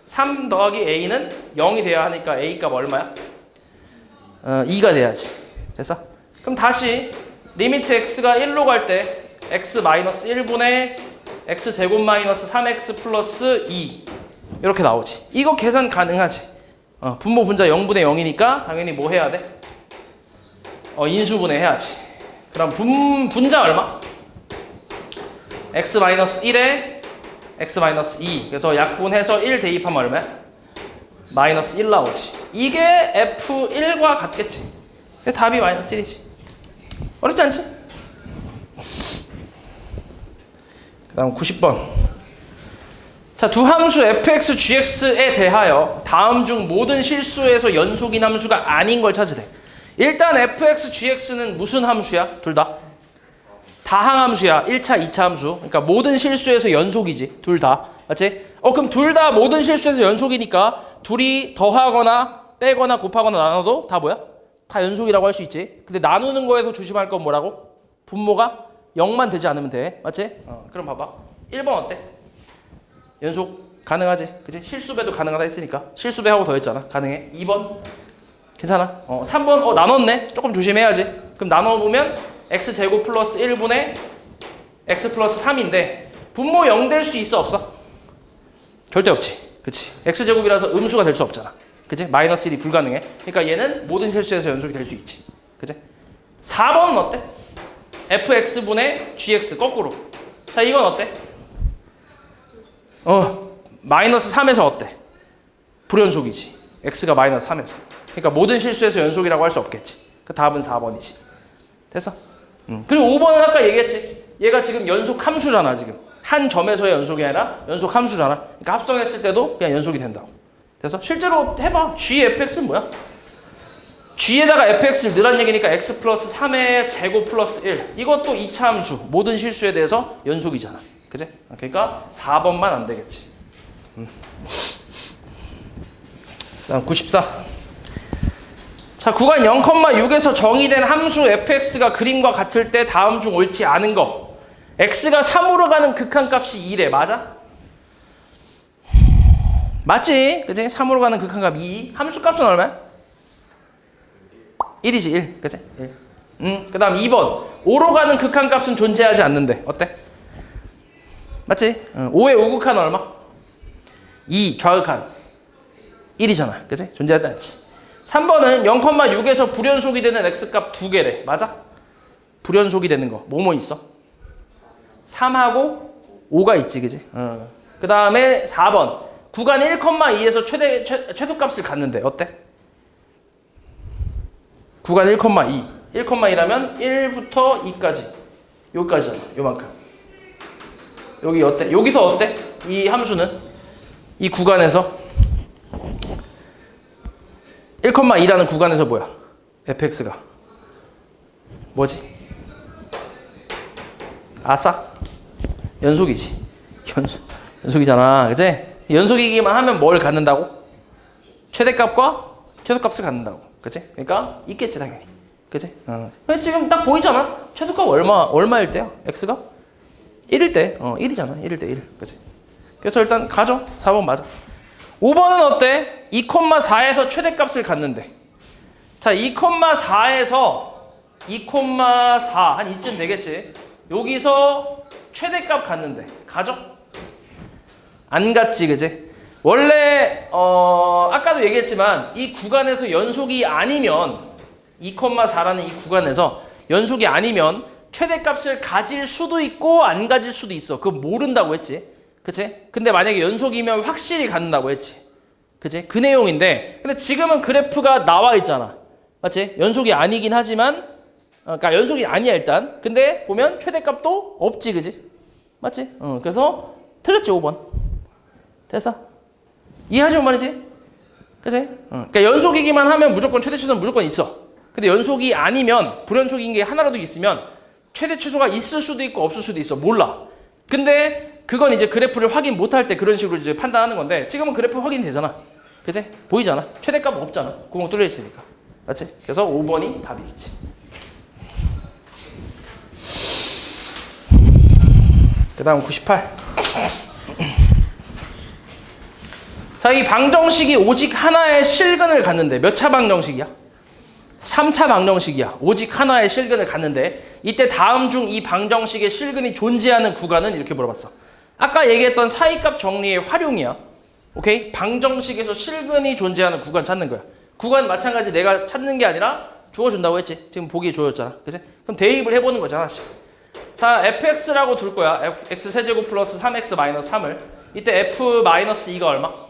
3 더하기 a는 0이 돼야 하니까 a 값 얼마야? 2가 돼야지. 됐어? 그럼 다시 리미트 x가 1로 갈 때 x-1분의 x제곱 마이너스 3x 플러스 2 이렇게 나오지. 이거 계산 가능하지. 분모 분자 0분의 0이니까 당연히 뭐 해야 돼? 인수분해 해야지. 그럼 분자 얼마? x-1에 x-2 그래서 약분해서 1 대입하면 얼마야? 마이너스 1 나오지. 이게 f1과 같겠지. 답이 마이너스 1이지. 어렵지 않지? 그 다음 90번. 자, 두 함수 fx, gx에 대하여 다음 중 모든 실수에서 연속인 함수가 아닌 걸 찾으래. 일단 fx, gx는 무슨 함수야? 둘 다? 다항함수야. 1차, 2차 함수. 그러니까 모든 실수에서 연속이지. 둘 다. 맞지? 그럼 둘 다 모든 실수에서 연속이니까 둘이 더하거나 빼거나 곱하거나 나눠도 다 뭐야? 다 연속이라고 할 수 있지. 근데 나누는 거에서 조심할 건 뭐라고? 분모가 0만 되지 않으면 돼. 맞지? 그럼 봐봐. 1번 어때? 연속 가능하지. 그치? 실수배도 가능하다 했으니까. 실수배하고 더했잖아. 가능해. 2번 괜찮아. 3번 나눴네. 조금 조심해야지. 그럼 나눠보면 x제곱 플러스 1분의 x 플러스 3인데 분모 0 될 수 있어 없어? 절대 없지. 그치? x제곱이라서 음수가 될 수 없잖아. 그치? 마이너스 1이 불가능해. 그러니까 얘는 모든 실수에서 연속이 될 수 있지. 그치? 4번은 어때? fx분의 gx 거꾸로. 자, 이건 어때? 마이너스 3에서 어때? 불연속이지. x가 마이너스 3에서. 그러니까 모든 실수에서 연속이라고 할 수 없겠지. 그 답은 4번이지. 됐어? 그리고 5번은 아까 얘기했지. 얘가 지금 연속 함수잖아, 지금. 한 점에서의 연속이 아니라 연속 함수잖아. 그러니까 합성했을 때도 그냥 연속이 된다고. 그래서 실제로 해봐. gfx는 뭐야? g에다가 fx를 넣으란 얘기니까 x 플러스 3의 제곱 플러스 1. 이것도 2차 함수. 모든 실수에 대해서 연속이잖아. 그치? 그러니까 4번만 안 되겠지. 다음 94. 자, 구간 0,6에서 정의된 함수 fx가 그림과 같을 때 다음 중 옳지 않은 거. x가 3으로 가는 극한값이 2래. 맞아? 맞지? 그치? 3으로 가는 극한값 2. 함수값은 얼마야? 1이지 1. 그치? 1. 그 다음 2번. 5로 가는 극한값은 존재하지 않는데. 어때? 맞지? 5의 우극한 얼마? 2 좌극한 1이잖아. 그치? 존재하지 않지. 3번은 0,6에서 불연속이 되는 x값 2개래. 맞아? 불연속이 되는 거. 뭐뭐 있어? 3하고 5가 있지. 그치? 그 다음에 4번. 구간 1,2에서 최소값을 갖는데. 어때? 구간 1,2. 1,2라면 1부터 2까지. 여기까지잖아. 요만큼. 여기 어때? 여기서 어때? 이 함수는 이 구간에서 1,2라는 구간에서 뭐야? fx가 뭐지? 아싸? 연속이지. 연속이잖아. 그치? 연속이기만 하면 뭘 갖는다고? 최대값과 최소값을 갖는다고. 그치? 그러니까 있겠지 당연히. 그치? 지금 딱 보이잖아. 최소값 얼마일 때야? x가? 1일 때. 1이잖아. 1일 때 1. 그치? 그래서 일단 가죠. 4번 맞아. 5번은 어때? 2,4에서 최대값을 갖는데. 자, 2,4에서 2,4 한 이쯤 되겠지. 여기서 최대값 갖는데. 가죠? 안 갔지, 그지? 원래 아까도 얘기했지만 이 구간에서 연속이 아니면 2,4라는 이 구간에서 연속이 아니면 최대값을 가질 수도 있고 안 가질 수도 있어. 그거 모른다고 했지. 그치? 근데 만약에 연속이면 확실히 갖는다고 했지. 그치? 그 내용인데 근데 지금은 그래프가 나와 있잖아. 맞지? 연속이 아니긴 하지만 그러니까 연속이 아니야 일단. 근데 보면 최대값도 없지. 그지? 맞지? 그래서 틀렸지 5번. 됐어? 이해하지 못 말이지? 그치? 그러니까 연속이기만 하면 무조건 최대 최소는 무조건 있어. 근데 연속이 아니면 불연속인 게 하나라도 있으면 최대 최소가 있을 수도 있고 없을 수도 있어. 몰라. 근데 그건 이제 그래프를 확인 못할 때 그런 식으로 이제 판단하는 건데 지금은 그래프 확인이 되잖아. 그치? 보이잖아. 최대값 없잖아. 구멍 뚫려 있으니까. 맞지? 그래서 5번이 답이겠지. 그 다음 98. 자, 이 방정식이 오직 하나의 실근을 갖는데 몇 차 방정식이야? 3차 방정식이야. 오직 하나의 실근을 갖는데 이때 다음 중 이 방정식의 실근이 존재하는 구간은 이렇게 물어봤어. 아까 얘기했던 사이값 정리의 활용이야. 오케이? 방정식에서 실근이 존재하는 구간 찾는 거야. 구간 마찬가지 내가 찾는 게 아니라 주어준다고 했지. 지금 보기에 주어졌잖아. 그치? 그럼 대입을 해보는 거잖아. 하나씩. 자, fx라고 둘 거야. x 세제곱 플러스 3x 마이너스 3을. 이때 f 마이너스 2가 얼마?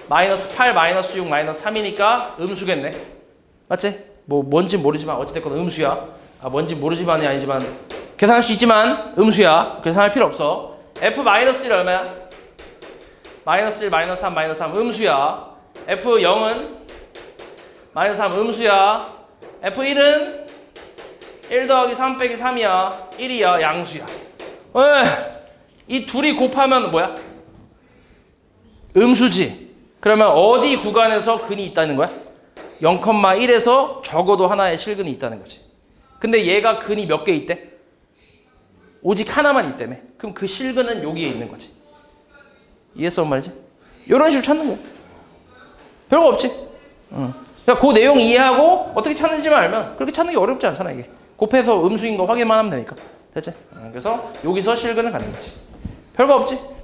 마이너스 8 마이너스 6 마이너스 3이니까 음수겠네. 맞지? 뭐 뭔진 모르지만 어찌됐건 음수야. 뭔진 모르지만이 아니지만 계산할 수 있지만 음수야. 계산할 필요 없어. f 마이너스 1 얼마야? 마이너스 1 마이너스 3 마이너스 3 음수야. f 0은 마이너스 3 음수야. f 1은 1 더하기 3 빼기 3이야. 1이야. 양수야. 이 둘이 곱하면 뭐야? 음수지. 그러면 어디 구간에서 근이 있다는 거야? 0,1에서 적어도 하나의 실근이 있다는 거지. 근데 얘가 근이 몇 개 있대? 오직 하나만 있다며. 그럼 그 실근은 여기에 있는 거지. 이해했어 말이지? 이런 식으로 찾는 거야. 별거 없지. 그러니까 그 내용 이해하고 어떻게 찾는지만 알면 그렇게 찾는 게 어렵지 않잖아 이게. 곱해서 음수인 거 확인만 하면 되니까. 됐지? 그래서 여기서 실근을 갖는 거지. 별거 없지?